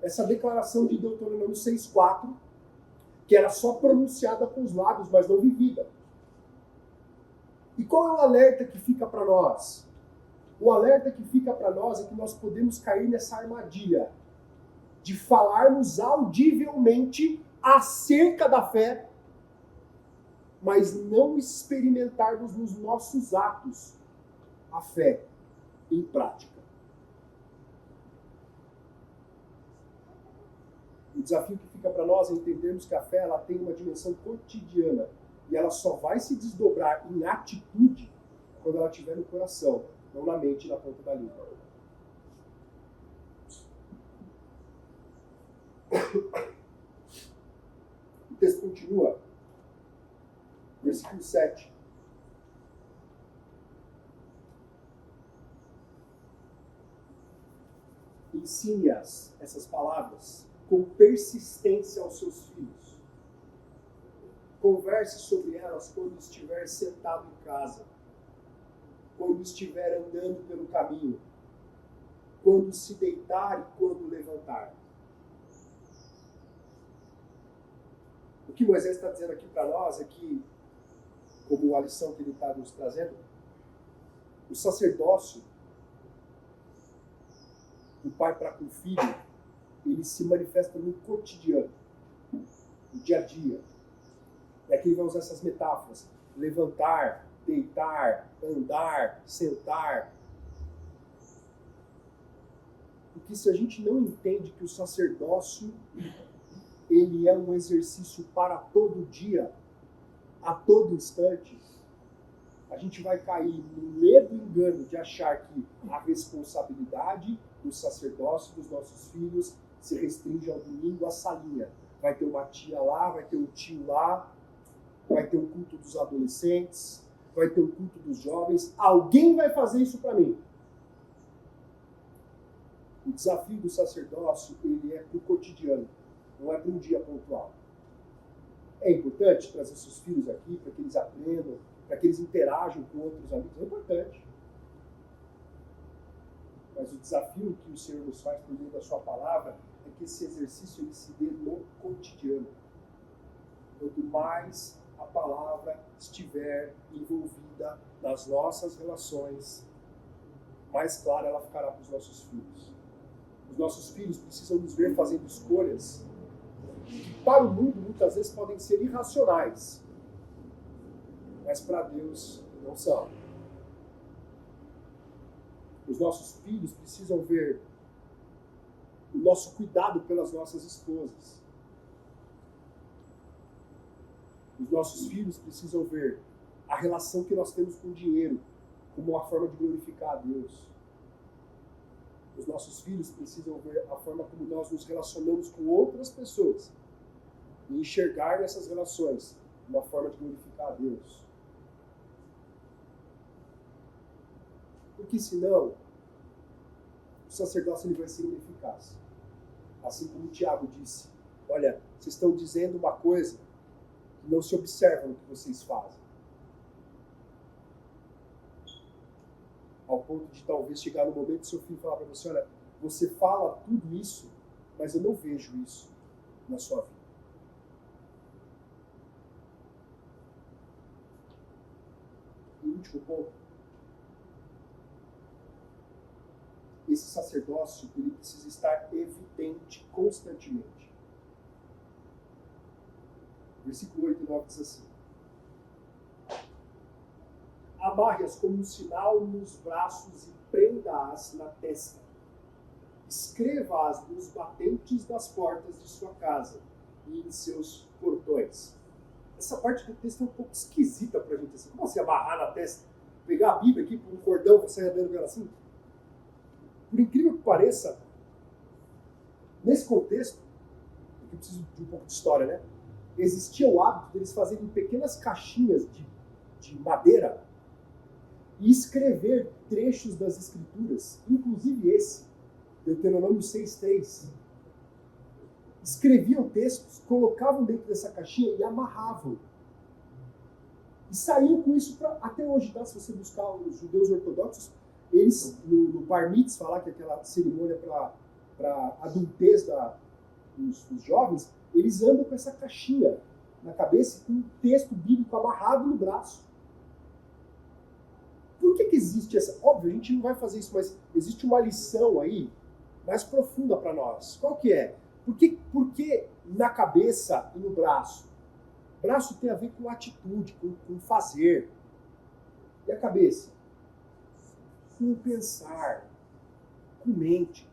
S1: essa declaração de Deuteronômio 6,4, que era só pronunciada com os lábios, mas não vivida. E qual é o alerta que fica para nós? O alerta que fica para nós é que nós podemos cair nessa armadilha de falarmos audivelmente acerca da fé, mas não experimentarmos nos nossos atos a fé em prática. O desafio que fica para nós é entendermos que a fé ela tem uma dimensão cotidiana e ela só vai se desdobrar em atitude quando ela estiver no coração, não na mente e na ponta da língua. O texto continua. Versículo 7. Ensine-as, essas palavras, com persistência aos seus filhos. Converse sobre elas quando estiver sentado em casa, quando estiver andando pelo caminho, quando se deitar e quando levantar. O que Moisés está dizendo aqui para nós é que, como a lição que ele está nos trazendo, o sacerdócio do pai para com o filho ele se manifesta no cotidiano, no dia a dia. E aqui ele vai usar essas metáforas: levantar, deitar, andar, sentar. Porque se a gente não entende que o sacerdócio ele é um exercício para todo dia, a todo instante, a gente vai cair no ledo engano de achar que a responsabilidade do sacerdócio dos nossos filhos se restringe ao domingo, à salinha. Vai ter uma tia lá, vai ter um tio lá, vai ter um culto dos adolescentes, vai ter um culto dos jovens. Alguém vai fazer isso para mim. O desafio do sacerdócio, ele é para o cotidiano, não é para um dia pontual. É importante trazer seus filhos aqui para que eles aprendam, para que eles interajam com outros amigos, é importante. Mas o desafio que o Senhor nos faz por meio da sua palavra é que esse exercício ele se dê no cotidiano. Quanto mais a palavra estiver envolvida nas nossas relações, mais clara ela ficará para os nossos filhos. Os nossos filhos precisam nos ver fazendo escolhas que para o mundo muitas vezes podem ser irracionais, mas para Deus não são. Os nossos filhos precisam ver o nosso cuidado pelas nossas esposas. Os nossos filhos precisam ver a relação que nós temos com o dinheiro como uma forma de glorificar a Deus. Os nossos filhos precisam ver a forma como nós nos relacionamos com outras pessoas e enxergar nessas relações uma forma de glorificar a Deus. Porque senão, o sacerdócio ele vai ser ineficaz. Assim como o Tiago disse, olha, vocês estão dizendo uma coisa que não se observa no que vocês fazem. Ao ponto de talvez chegar no momento que seu filho falar para você, olha, você fala tudo isso, mas eu não vejo isso na sua vida. E o último ponto. Esse sacerdócio ele precisa estar evidente constantemente. Versículo 8 e 9 diz assim: amarre-as como um sinal nos braços e prenda-as na testa. Escreva-as nos batentes das portas de sua casa e em seus portões. Essa parte do texto é um pouco esquisita para a gente. Assim, como assim amarrar na testa? Pegar a Bíblia aqui por um cordão, você andando ela assim? Por incrível que pareça, nesse contexto, eu preciso de um pouco de história, né? Existia o hábito deles fazerem pequenas caixinhas de madeira e escrever trechos das Escrituras, inclusive esse, Deuteronômio 6,3. Escreviam textos, colocavam dentro dessa caixinha e amarravam. E saíam com isso até hoje, tá? Se você buscar os judeus ortodoxos, eles, no Bar Mitzvah, que é aquela cerimônia para adultez dos jovens, eles andam com essa caixinha na cabeça com um texto bíblico amarrado no braço. Por que existe essa... Óbvio, a gente não vai fazer isso, mas existe uma lição aí mais profunda para nós. Qual que é? Por que na cabeça e no braço? O braço tem a ver com atitude, com fazer. E a cabeça? Com pensar, com mente.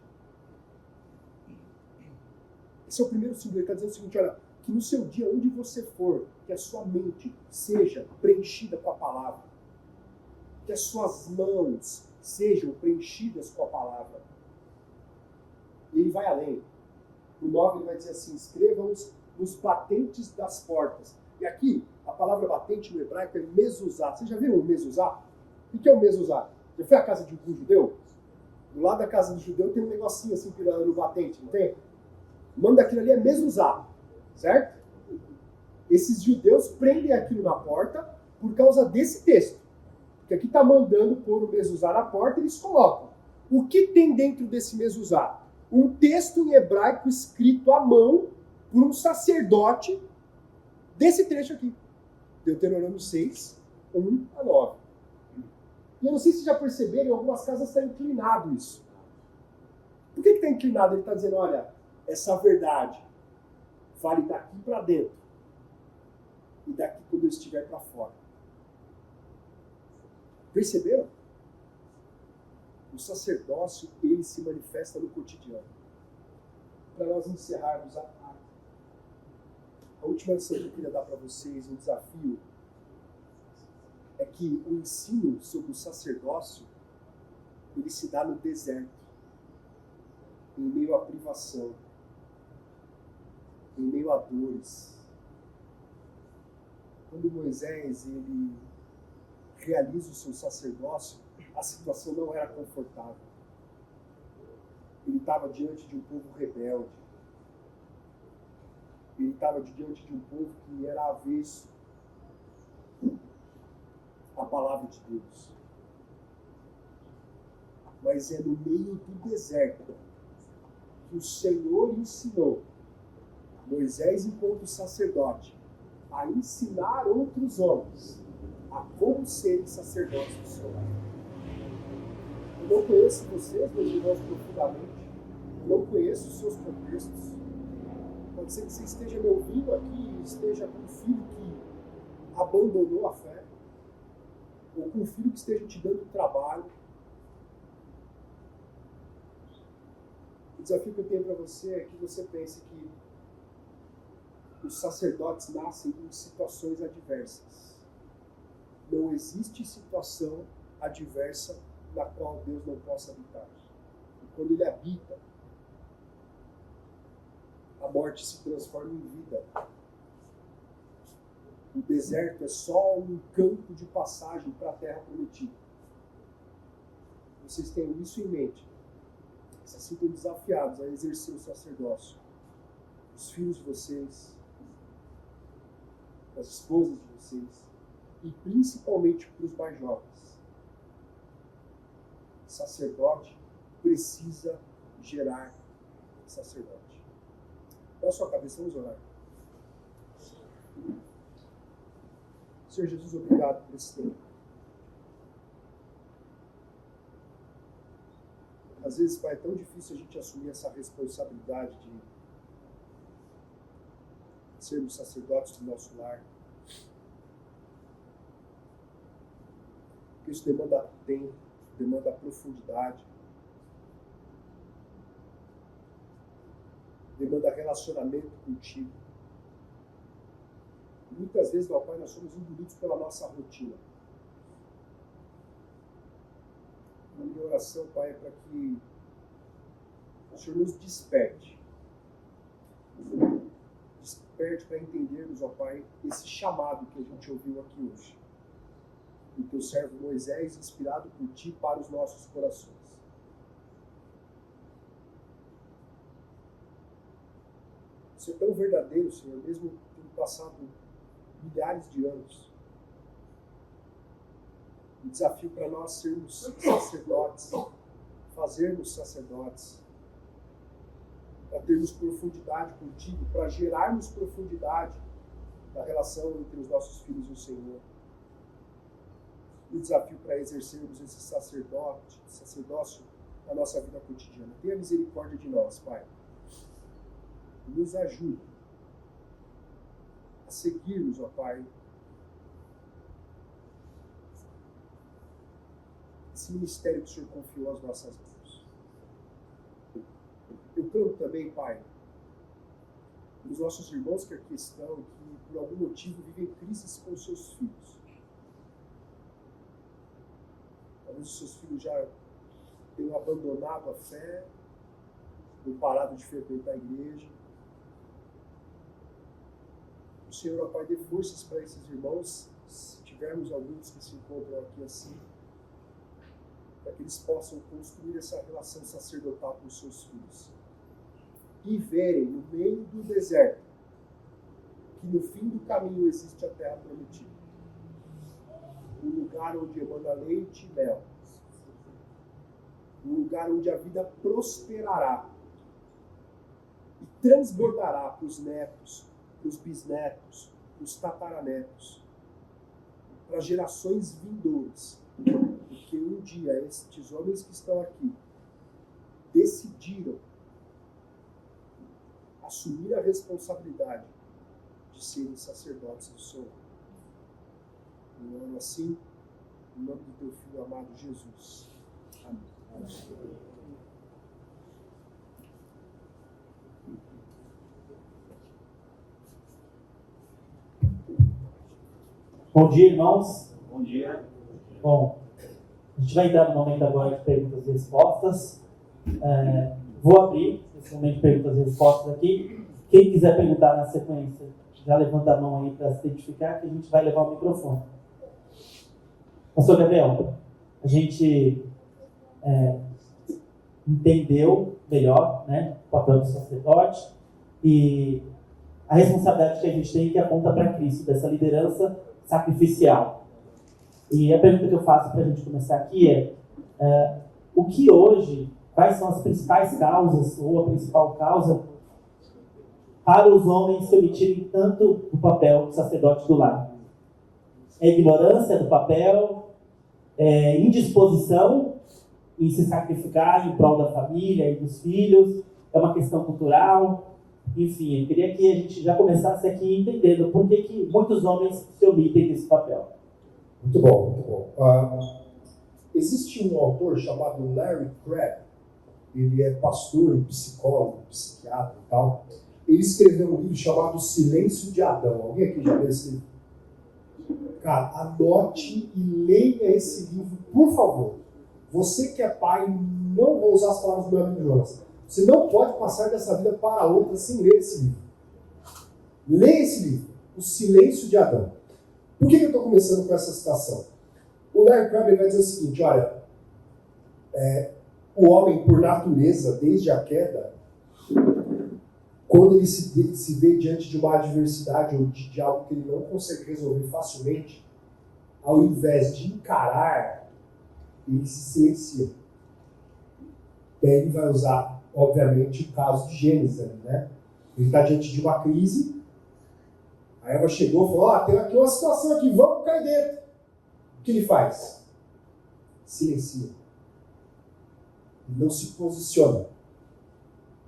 S1: Esse é o primeiro símbolo. Ele está dizendo o seguinte, olha, que no seu dia, onde você for, que a sua mente seja preenchida com a palavra. Que as suas mãos sejam preenchidas com a palavra. E ele vai além. No 9 ele vai dizer assim, escrevam-os nos batentes das portas. E aqui, a palavra batente no hebraico é mezuzá. Você já viu o mezuzá? O que é o mezuzá? Já foi à casa de um judeu? Do lado da casa do judeu tem um negocinho assim no batente, não tem? O nome daquilo ali é mezuzá, certo? Esses judeus prendem aquilo na porta por causa desse texto. Porque aqui está mandando pôr o mezuzá na porta, eles colocam. O que tem dentro desse mezuzá? Um texto em hebraico escrito à mão por um sacerdote desse trecho aqui. Deuteronômio 6, 1 a 9. E eu não sei se já perceberam, em algumas casas está inclinado isso. Por que está inclinado? Ele está dizendo, olha, essa verdade vale daqui para dentro e daqui quando eu estiver para fora. Perceberam? O sacerdócio, ele se manifesta no cotidiano. Para nós encerrarmos a última lição que eu queria dar para vocês, um desafio, é que o ensino sobre o sacerdócio, ele se dá no deserto, em meio à privação, em meio a dores. Quando Moisés ele realiza o seu sacerdócio, a situação não era confortável. Ele estava diante de um povo rebelde. Ele estava diante de um povo que era avesso à palavra de Deus. Mas é no meio do deserto que o Senhor ensinou Moisés, enquanto sacerdote, a ensinar outros homens a como serem sacerdotes do seu lar. Eu não conheço vocês, meus irmãos, profundamente. Eu não conheço os seus contextos. Pode ser que você esteja me ouvindo aqui e esteja com um filho que abandonou a fé, ou com um filho que esteja te dando trabalho. O desafio que eu tenho para você é que você pense que os sacerdotes nascem em situações adversas. Não existe situação adversa na qual Deus não possa habitar. E quando Ele habita, a morte se transforma em vida. O deserto é só um campo de passagem para a terra prometida. Vocês tenham isso em mente. Se sintam desafiados a exercer o sacerdócio. Os filhos de vocês, as esposas de vocês, e principalmente para os mais jovens. Sacerdote precisa gerar sacerdote. Dá a sua cabeça, vamos orar. Senhor Jesus, obrigado por esse tempo. Às vezes, Pai, é tão difícil a gente assumir essa responsabilidade de sermos sacerdotes do nosso lar. Porque isso demanda tempo, demanda profundidade, demanda relacionamento contigo. E muitas vezes, meu Pai, nós somos engolidos pela nossa rotina. A minha oração, Pai, é para que o Senhor nos desperte. Desperte para entendermos, ó Pai, esse chamado que a gente ouviu aqui hoje. Do teu servo Moisés, inspirado por Ti para os nossos corações. Isso é tão verdadeiro, Senhor, mesmo tendo passado milhares de anos. O desafio para nós sermos sacerdotes, fazermos sacerdotes, para termos profundidade contigo, para gerarmos profundidade na relação entre os nossos filhos e o Senhor. E o desafio para exercermos esse sacerdócio na nossa vida cotidiana. Tenha misericórdia de nós, Pai. Nos ajude a seguirmos, ó Pai, esse ministério que o Senhor confiou às nossas mãos. Eu clamo também, Pai, os nossos irmãos que aqui estão, que por algum motivo vivem crises com os seus filhos. Talvez os seus filhos já tenham abandonado a fé, ou parado de frequentar a igreja. O Senhor, ó Pai, dê forças para esses irmãos, se tivermos alguns que se encontram aqui assim, para que eles possam construir essa relação sacerdotal com os seus filhos. E verem no meio do deserto que no fim do caminho existe a terra prometida. Um lugar onde emana leite e mel. Um lugar onde a vida prosperará e transbordará para os netos, para os bisnetos, para os tataranetos, para as gerações vindouras. Porque um dia estes homens que estão aqui decidiram assumir a responsabilidade de serem sacerdotes do Senhor. Eu oro assim, em nome do teu Filho amado Jesus. Amém.
S3: Bom dia, irmãos.
S4: Bom dia.
S3: Bom, a gente vai entrar no momento agora de perguntas e respostas. Vou abrir esse momento de perguntas e respostas aqui. Quem quiser perguntar na sequência, já levanta a mão aí para se identificar, que a gente vai levar o microfone. Pastor Gabriel, a gente entendeu melhor, né, o papel do sacerdote e a responsabilidade que a gente tem que aponta para Cristo, dessa liderança sacrificial. E a pergunta que eu faço para a gente começar aqui é o que hoje, quais são as principais causas, ou a principal causa, para os homens se omitirem tanto do papel de sacerdote do lar? É ignorância do papel, indisposição em se sacrificar em prol da família e dos filhos, é uma questão cultural. Enfim, eu queria que a gente já começasse aqui entendendo por que muitos homens se omitem desse papel.
S2: Muito bom, muito bom. Existe um autor chamado Larry Crabb, ele é pastor e psicólogo, psiquiatra e tal. Ele escreveu um livro chamado Silêncio de Adão. Alguém aqui já leu esse livro? Cara, anote e leia esse livro, por favor. Você que é pai, não vou usar as palavras do meu amigo Jonas. Você não pode passar dessa vida para outra sem ler esse livro. Leia esse livro, O Silêncio de Adão. Por que eu estou começando com essa citação? O Larry Crabb vai dizer o seguinte, olha, o homem, por natureza, desde a queda, quando ele se vê diante de uma adversidade ou de algo que ele não consegue resolver facilmente, ao invés de encarar, ele se silencia. E aí ele vai usar, obviamente, o caso de Gênesis, né? Ele está diante de uma crise, a Eva chegou e falou, tem aqui uma situação aqui, vamos cair dentro. O que ele faz? Silencia. Ele não se posiciona.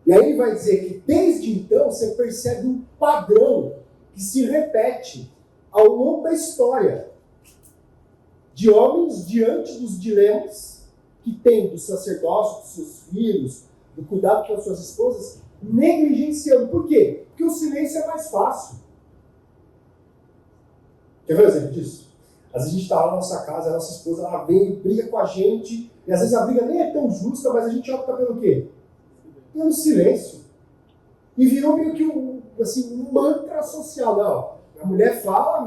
S2: E aí ele vai dizer que desde então você percebe um padrão que se repete ao longo da história de homens diante dos dilemas que tem do sacerdócio, dos seus filhos, do cuidado com as suas esposas, negligenciando. Por quê? Porque o silêncio é mais fácil. Quer ver um exemplo disso? Às vezes a gente está lá na nossa casa, a nossa esposa ela vem e briga com a gente, e às vezes a briga nem é tão justa, mas a gente opta pelo quê? Pelo silêncio. E virou meio que um mantra social. Não, a mulher fala,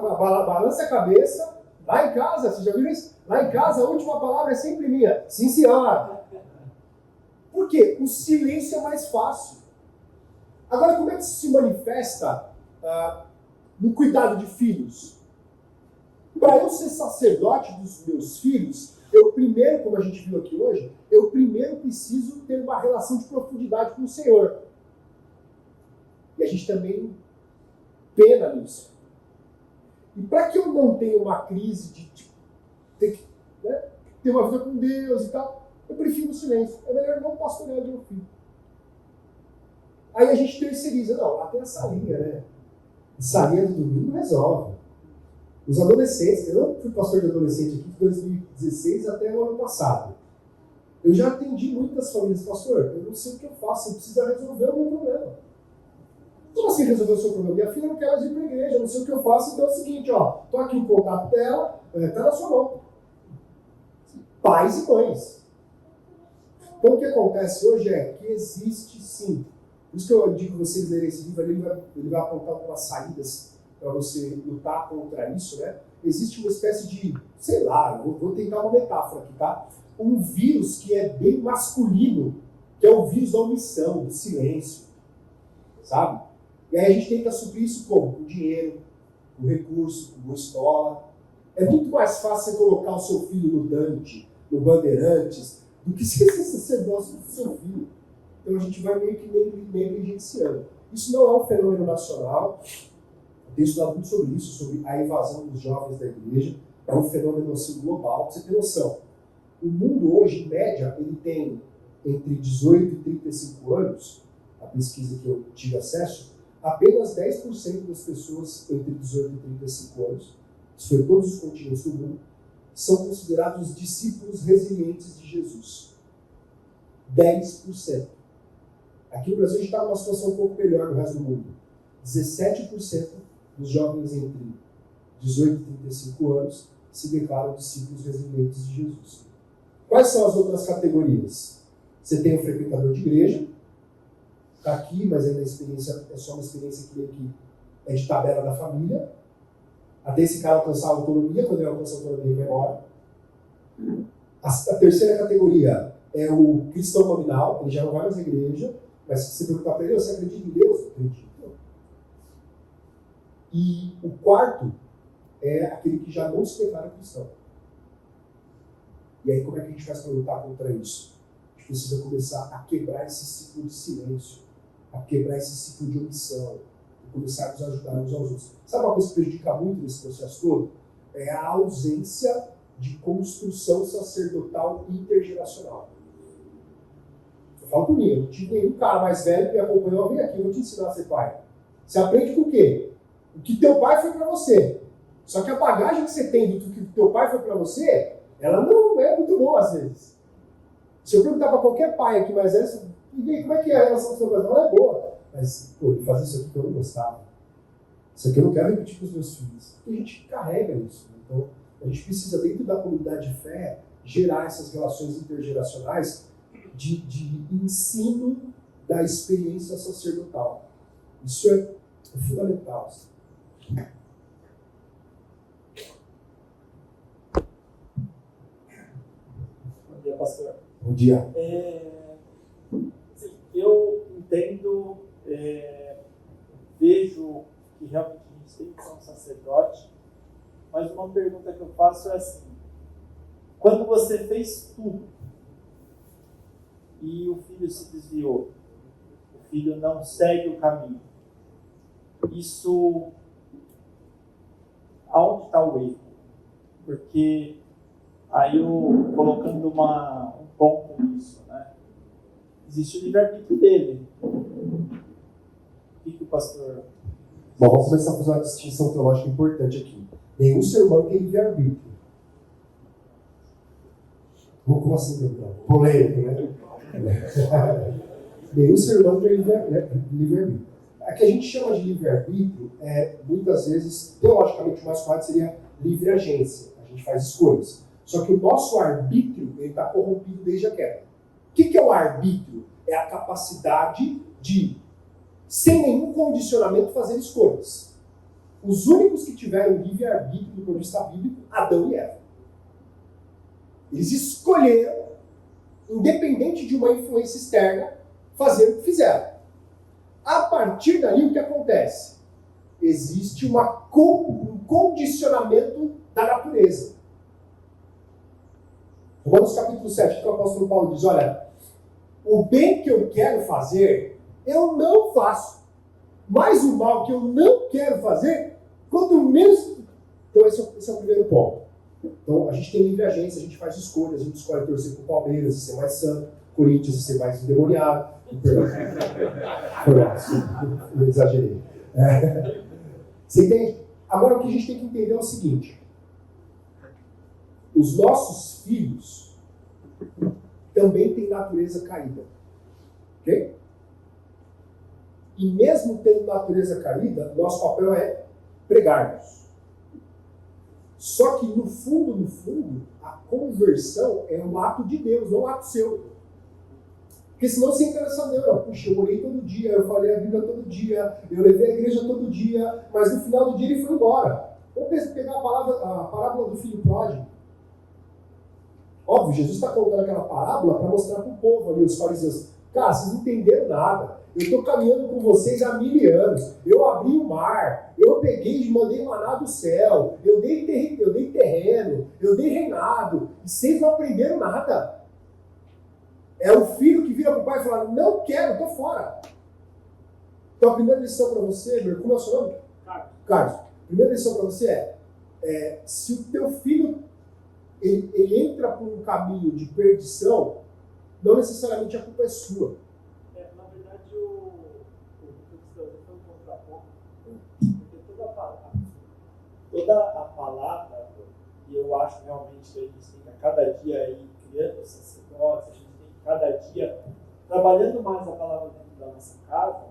S2: balança a cabeça, lá em casa, vocês já viram isso? Lá em casa a última palavra é sempre minha. Sim, senhora. Por quê? O silêncio é mais fácil. Agora, como é que isso se manifesta no cuidado de filhos? Para eu ser sacerdote dos meus filhos, eu primeiro, como a gente viu aqui hoje, eu primeiro preciso ter uma relação de profundidade com o Senhor. E a gente também pena nisso. E para que eu não tenha uma crise de ter que ter uma vida com Deus e tal, eu prefiro o silêncio. É melhor não pastorear de meu filho. Aí a gente terceiriza. Não, lá tem a salinha, né? A salinha do domingo resolve. Os adolescentes, eu fui pastor de adolescente aqui de 2016 até o ano passado. Eu já atendi muitas famílias, pastor, eu não sei o que eu faço, você precisa resolver o meu problema. Como assim resolver o seu problema? Minha filha não quer mais ir para a igreja, eu não sei o que eu faço, então é o seguinte, estou aqui o contato dela, está na sua mão. Pais e mães. Então o que acontece hoje é que existe sim. Por isso que eu digo vocês lerem esse livro, ele vai apontar algumas saídas para você lutar contra isso, né? Existe uma espécie de, sei lá, eu vou tentar uma metáfora aqui, tá? Um vírus que é bem masculino, que é o vírus da omissão, do silêncio, sabe? E aí a gente tenta suprir isso como? Com dinheiro, com recurso, com escola. É muito mais fácil você colocar o seu filho no Dante, no Bandeirantes, do que se você gosta do seu filho. Então a gente vai meio que negligenciando. Isso não é um fenômeno nacional. Eu tenho estudado muito sobre isso, sobre a evasão dos jovens da igreja. É um fenômeno assim, global. Pra você ter noção, o mundo hoje, em média, ele tem entre 18 e 35 anos, a pesquisa que eu tive acesso, apenas 10% das pessoas entre 18 e 35 anos, isso foi em todos os continentes do mundo, são considerados discípulos resilientes de Jesus. 10%. Aqui no Brasil a gente está numa situação um pouco melhor do resto do mundo. 17% dos jovens entre 18 e 35 anos se declaram discípulos resilientes de Jesus. Quais são as outras categorias? Você tem o frequentador de igreja, está aqui, mas ainda a experiência é só uma experiência que é de tabela da família, até esse cara alcançar a autonomia. Quando ele alcança a autonomia, ele vai embora. A terceira categoria é o cristão nominal, ele já não vai mais à igreja, mas se você perguntar para ele, você acredita em Deus? Acredito. E o quarto é aquele que já não se declara cristão. E aí, como é que a gente faz para lutar contra isso? A gente precisa começar a quebrar esse ciclo de silêncio, a quebrar esse ciclo de omissão, e começar a nos ajudar uns aos outros. Sabe uma coisa que prejudica muito nesse processo todo? É a ausência de construção sacerdotal intergeracional. Eu falo por mim, eu não tive nenhum cara mais velho que me acompanhou, vem aqui, eu vou te ensinar a ser pai. Você aprende com o quê? O que teu pai foi para você. Só que a bagagem que você tem do que teu pai foi para você, ela não é muito boa às vezes. Se eu perguntar para qualquer pai aqui mais velho, como é que é a relação com o seu pai? Ela é boa. Mas, pô, ele fazia isso aqui que eu não gostava. Isso aqui eu não quero repetir com os meus filhos. E a gente carrega isso. Então, a gente precisa, dentro da comunidade de fé, gerar essas relações intergeracionais de ensino da experiência sacerdotal. Isso é fundamental.
S3: Bom dia, pastor.
S2: Bom dia.
S3: Eu entendo, vejo que realmente a gente tem que ser um sacerdote, mas uma pergunta que eu faço é assim: quando você fez tudo e o filho se desviou, o filho não segue o caminho, isso, aonde está o erro? Porque aí eu colocando um ponto nisso, né? Existe o livre-arbítrio dele. O que o pastor...
S2: Bom, vamos começar a fazer uma distinção teológica importante aqui. Nenhum ser humano tem livre-arbítrio. Como assim, meu irmão? Polêmico, né? Nenhum ser humano tem livre-arbítrio. O que a gente chama de livre-arbítrio muitas vezes, teologicamente, o mais correto seria livre-agência. A gente faz escolhas. Só que o nosso arbítrio está corrompido desde a queda. O que é o arbítrio? É a capacidade de, sem nenhum condicionamento, fazer escolhas. Os únicos que tiveram livre-arbítrio do ponto de vista bíblico, Adão e Eva. Eles escolheram, independente de uma influência externa, fazer o que fizeram. A partir dali, o que acontece? Existe um condicionamento da natureza. Romanos capítulo 7, que o apóstolo Paulo diz: olha, o bem que eu quero fazer, eu não faço. Mas o mal que eu não quero fazer, quanto menos... Então esse é o primeiro ponto. Então a gente tem livre agência, a gente faz escolhas, a gente escolhe torcer para o Palmeiras e ser mais santo, Corinthians e ser mais endemoniado. Eu exagerei. Você entende? Agora o que a gente tem que entender é o seguinte: os nossos filhos também têm natureza caída. Ok? E mesmo tendo natureza caída, nosso papel é pregar-nos. Só que no fundo, a conversão é um ato de Deus, não um ato seu. Porque senão você entra nessa neura. Puxa, eu orei todo dia, eu falei a Bíblia todo dia, eu levei a igreja todo dia, mas no final do dia ele foi embora. Vamos pegar a parábola do filho pródigo. Óbvio, Jesus está contando aquela parábola para mostrar para o povo ali, os fariseus: cara, vocês não entenderam nada. Eu estou caminhando com vocês há 1000 anos. Eu abri o mar, eu peguei e mandei maná do céu, eu dei terreno, eu dei reinado, e vocês não aprenderam nada. É o filho que vira para o pai e fala: não quero, estou fora. Então a primeira lição para você, meu, como é o seu nome? Carlos. A primeira lição para você se o teu filho ele entra por um caminho de perdição, não necessariamente a culpa é sua.
S3: Na verdade, o
S4: toda a palavra, e eu acho realmente que a gente tem que a cada dia aí criando sacerdotes, a gente tem que cada dia trabalhando mais a palavra dentro da nossa casa,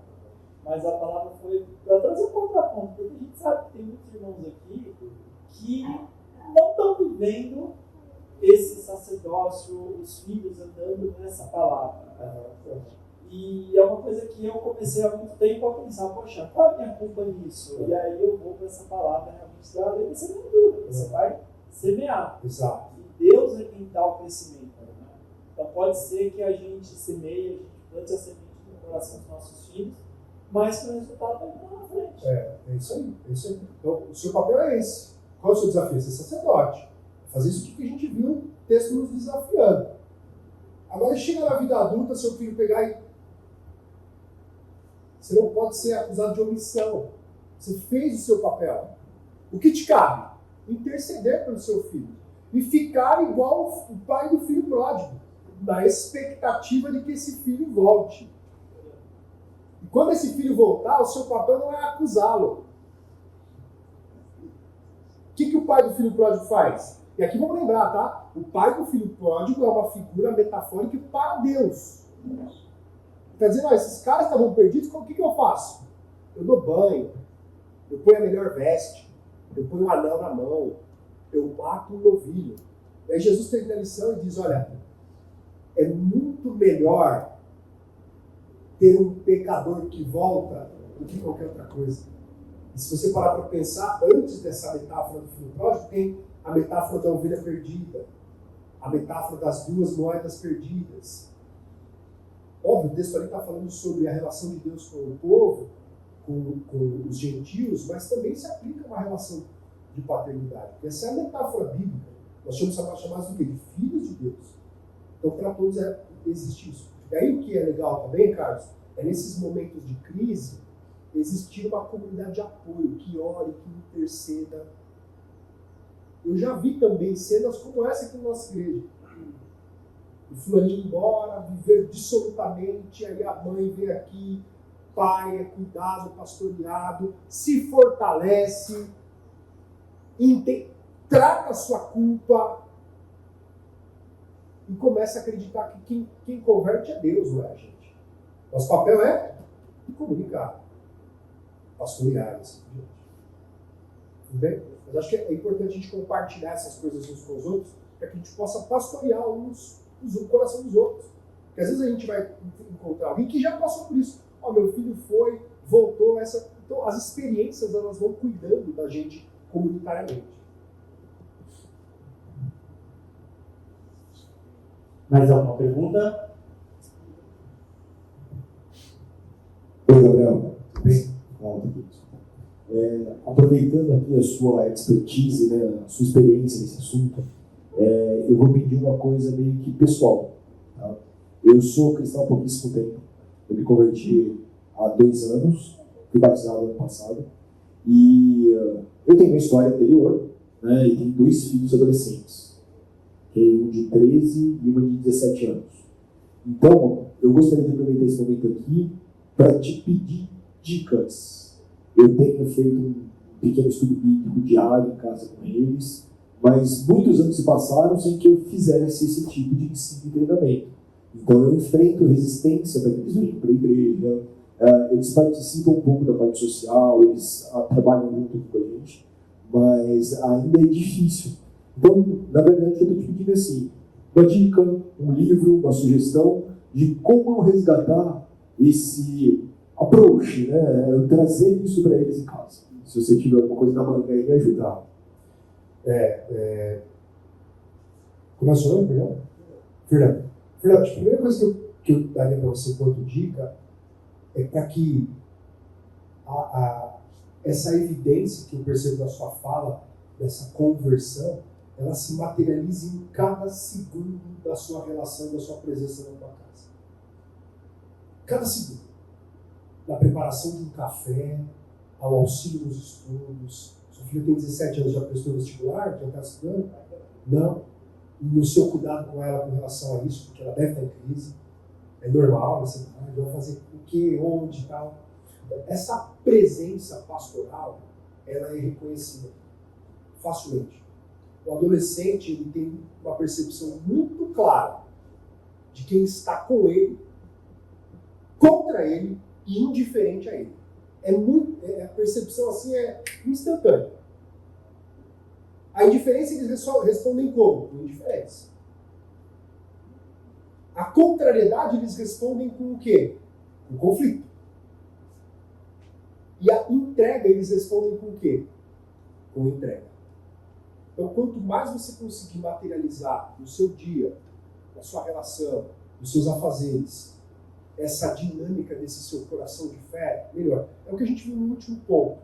S4: mas a palavra foi para trazer um contraponto, porque a gente sabe que tem muitos irmãos aqui que não estão vivendo esse sacerdócio, os filhos andando nessa palavra. E é uma coisa que eu comecei há muito tempo a pensar, poxa, qual é a minha culpa nisso? E aí eu vou para essa palavra realmente dar a semeadura, você vai semear.
S2: Exato.
S4: E Deus é quem dá o crescimento. Né? Então pode ser que a gente semeie, a gente plante a semente no coração dos nossos filhos, mas que o resultado vai vir lá na frente.
S2: É isso aí. É isso aí. Então, o seu papel é esse. Qual é o seu desafio? Ser sacerdote. Fazer isso que a gente viu o texto nos desafiando. Agora chega na vida adulta, seu filho pegar e... Você não pode ser acusado de omissão. Você fez o seu papel. O que te cabe? Interceder pelo seu filho. E ficar igual o pai do filho pródigo, na expectativa de que esse filho volte. E quando esse filho voltar, o seu papel não é acusá-lo. O que o pai do filho pródigo faz? E aqui vamos lembrar, tá? O pai do filho pródigo é uma figura metafórica para Deus. Está dizendo, ó, esses caras estavam perdidos, o que eu faço? Eu dou banho, eu ponho a melhor veste, eu ponho um anel na mão, eu mato um novilho. E aí Jesus tem a lição e diz, olha, é muito melhor ter um pecador que volta do que qualquer outra coisa. E se você parar para pensar, antes dessa metáfora do filho pródigo, tem a metáfora da ovelha perdida, a metáfora das duas moedas perdidas. Óbvio, o texto ali está falando sobre a relação de Deus com o povo, com os gentios, mas também se aplica uma relação de paternidade. Essa é a metáfora bíblica. Nós somos chamados do quê? De filhos de Deus. Então, para todos existe isso. E aí, o que é legal também, Carlos, é nesses momentos de crise, existir uma comunidade de apoio, que ore, que interceda. Eu já vi também cenas como essa aqui na nossa igreja. O fulaninho embora, viver dissolutamente, aí a mãe vem aqui, pai é cuidado, pastoreado, se fortalece, trata a sua culpa e começa a acreditar que quem converte é Deus, não é a gente. Nosso papel é comunicar, pastorear, assim por diante. Tudo bem? Mas acho que é importante a gente compartilhar essas coisas uns com os outros, para que a gente possa pastorear o coração dos outros. Porque às vezes a gente vai encontrar alguém que já passou por isso. Ó, meu filho foi, voltou, então as experiências elas vão cuidando da gente comunitariamente.
S3: Mais alguma pergunta?
S5: Oi, Gabriel. Tudo bem? Aproveitando aqui a sua expertise, né, a sua experiência nesse assunto, eu vou pedir uma coisa meio que pessoal. Tá? Eu sou cristão há pouquíssimo tempo. Eu me converti há 2 anos, fui batizado ano passado. E eu tenho uma história anterior, né, e tenho 2 filhos adolescentes. Um de 13 e uma de 17 anos. Então, eu gostaria de aproveitar esse momento aqui para te pedir dicas. Eu tenho feito um pequeno estudo bíblico diário em casa com eles, mas muitos anos se passaram sem que eu fizesse esse tipo de ensino e treinamento. Então eu enfrento resistência para que eles venham para a igreja, eles participam um pouco da parte social, eles trabalham muito com a gente, mas ainda é difícil. Então, na verdade, eu estou te pedindo assim, uma dica, um livro, uma sugestão de como eu resgatar esse approach, né? Trazer isso para eles em casa. Se você tiver alguma coisa na manga aí, me ajudar.
S2: Como é o seu nome, perdão? Fernando. Fernando, a primeira coisa que eu daria para você enquanto dica é para que essa evidência que eu percebo da sua fala, dessa conversão, ela se materialize em cada segundo da sua relação, da sua presença na tua casa. Cada segundo. Da preparação de um café, ao auxílio nos estudos. Seu filho tem 17 anos, já prestou vestibular? Já está estudando? Não. No seu cuidado com ela com relação a isso, porque ela deve estar em crise. É normal, você vai fazer o quê, onde e tal. Essa presença pastoral, ela é reconhecida.
S1: facilmente. O adolescente ele tem uma percepção muito clara de quem está com ele, contra ele e indiferente a ele. A percepção assim é instantânea. A indiferença eles respondem como? Com indiferença. A contrariedade eles respondem com o quê? Com conflito. E a entrega eles respondem com o quê? Com entrega. Então, quanto mais você conseguir materializar no seu dia, na sua relação, nos seus afazeres, essa dinâmica desse seu coração de fé, melhor. É o que a gente viu no último ponto.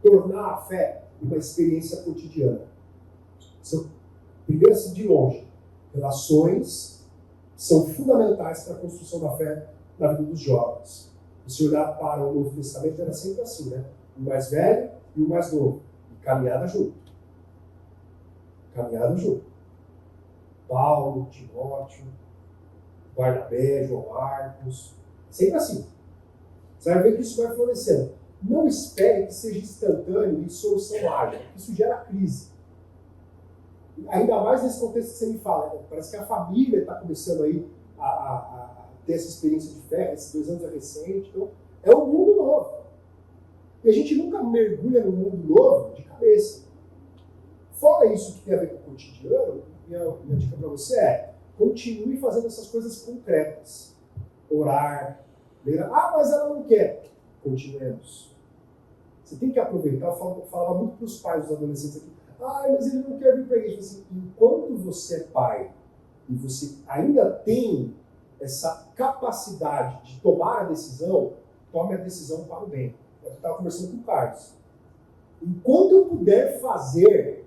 S1: Tornar a fé uma experiência cotidiana. Primeiro, assim, de longe, relações são fundamentais para a construção da fé na vida dos jovens. Se olhar para o Novo Testamento, era sempre assim, né? O mais velho e o mais novo. E caminhada junto. Caminhada junto. Paulo, Timóteo, Barnabé, João Marcos. Sempre assim. Você vai ver que isso vai florescendo. Não espere que seja instantâneo e solução ágil. Isso gera crise. Ainda mais nesse contexto que você me fala. Né? Parece que a família está começando aí a ter essa experiência de fé. Esses 2 anos é recente. Então, é um mundo novo. E a gente nunca mergulha no mundo novo de cabeça. Fora isso que tem a ver com o cotidiano, minha dica para você é: continue fazendo essas coisas concretas. Orar, ler. Ah, mas ela não quer. Continuemos. Você tem que aproveitar. Eu falava muito para os pais dos adolescentes aqui. Ah, mas ele não quer vir para a igreja. Assim, enquanto você é pai e você ainda tem essa capacidade de tomar a decisão, tome a decisão para o bem. Eu estava conversando com o Carlos. Enquanto eu puder fazer,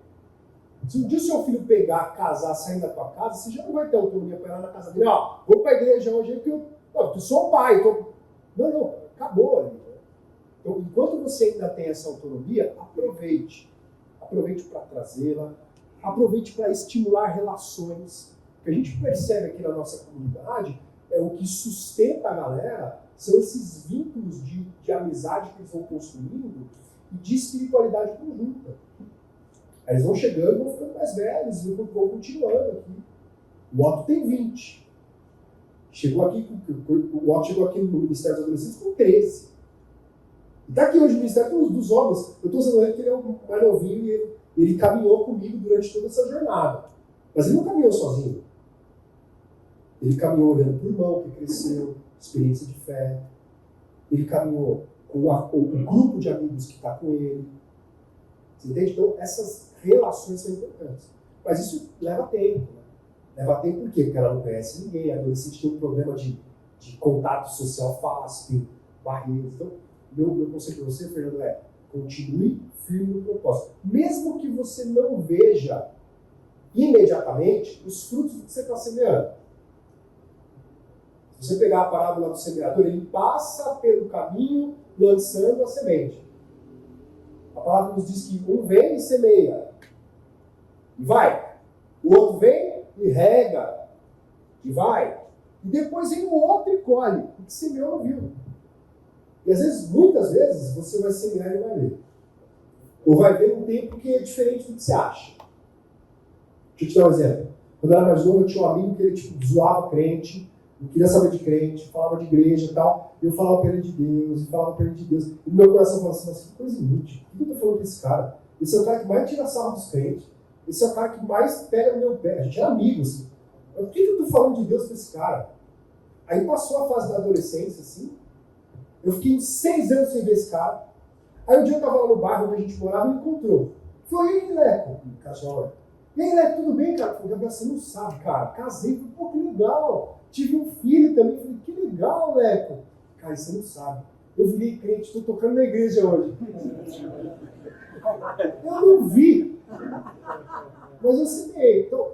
S1: se um dia o seu filho pegar, casar, sair da tua casa, você já não vai ter autonomia para ir lá na casa dele. Ó, vou para a igreja hoje porque eu sou pai. Não, acabou ali. Então, enquanto você ainda tem essa autonomia, aproveite. Aproveite para trazê-la, aproveite para estimular relações. O que a gente percebe aqui na nossa comunidade é o que sustenta a galera, são esses vínculos de amizade que eles vão construindo e de espiritualidade conjunta. Aí eles vão chegando, vão ficando mais velhos, vão continuando aqui. O Otto tem 20. O Otto chegou aqui no Ministério dos Adolescentes com 13. Está aqui hoje no Ministério dos Homens. Eu estou usando ele porque ele é o mais novinho e ele caminhou comigo durante toda essa jornada. Mas ele não caminhou sozinho. Ele caminhou olhando para o irmão que cresceu, experiência de fé. Ele caminhou com o grupo de amigos que está com ele. Você entende? Então, essas relações são importantes. Mas isso leva tempo. Né? Leva tempo por quê? Porque ela não conhece ninguém. A adolescente tem um problema de contato social fácil, tem barreiras. Então, meu conselho para você, Fernando, é: continue firme no propósito. Mesmo que você não veja imediatamente os frutos do que você está semeando. Se você pegar a parábola do semeador, ele passa pelo caminho lançando a semente. A palavra nos diz que um vem e semeia. E vai. O outro vem e rega. E vai. E depois vem o outro e colhe. O que semeou não viu. E às vezes, muitas vezes, você vai semear e vai ver. Ou vai ver um tempo que é diferente do que você acha. Deixa eu te dar um exemplo. Quando eu era mais novo, eu tinha um amigo que ele zoava crente, não queria saber de crente, falava de igreja e tal. E eu falava para ele de Deus, e falava para ele de Deus. E no meu coração falava assim: mas que coisa inútil. O que eu tô falando com esse cara? Esse é o cara que mais tira sarro dos crentes. Esse é o cara que mais pega no meu pé. A gente é amigo, assim. Mas por que eu tô falando de Deus para esse cara? Aí passou a fase da adolescência, assim. Eu fiquei 6 anos sem ver esse cara. Aí um dia eu tava lá no bairro onde a gente morava e me encontrou. Falei: e aí, Leco? E aí, Leco, tudo bem, cara? Falei: Gabriel, você não sabe, cara. Casei. Falei: pô, que legal. Tive um filho também. Falei: que legal, Leco. Cara, você não sabe. Eu virei crente, estou tocando na igreja hoje. Eu não vi. Mas eu semeei. Então,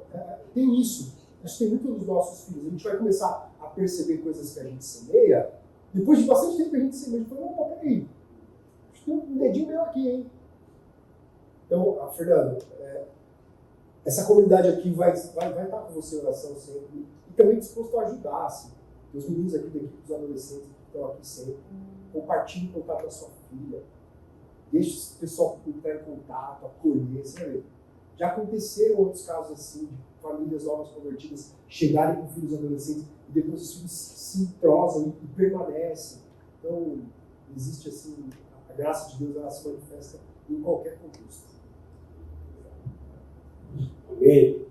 S1: tem isso. Isso tem muito nos nossos filhos. A gente vai começar a perceber coisas que a gente semeia. Depois de bastante tempo que a gente semeia, a gente fala: não, peraí. Acho que tem um dedinho meu aqui, hein? Então, Fernando, essa comunidade aqui vai estar com você em oração sempre. E também disposto a ajudar, assim. Os meninos aqui da equipe, os adolescentes que estão aqui sempre. Compartilhe o contato da sua filha. deixa o pessoal entrar em contato, acolher, você vai ver. Já aconteceram outros casos assim, de famílias novas convertidas chegarem com filhos adolescentes e depois os filhos se entrosam e permanecem. Então, existe assim, a graça de Deus, ela se manifesta em qualquer contexto.
S2: Amém.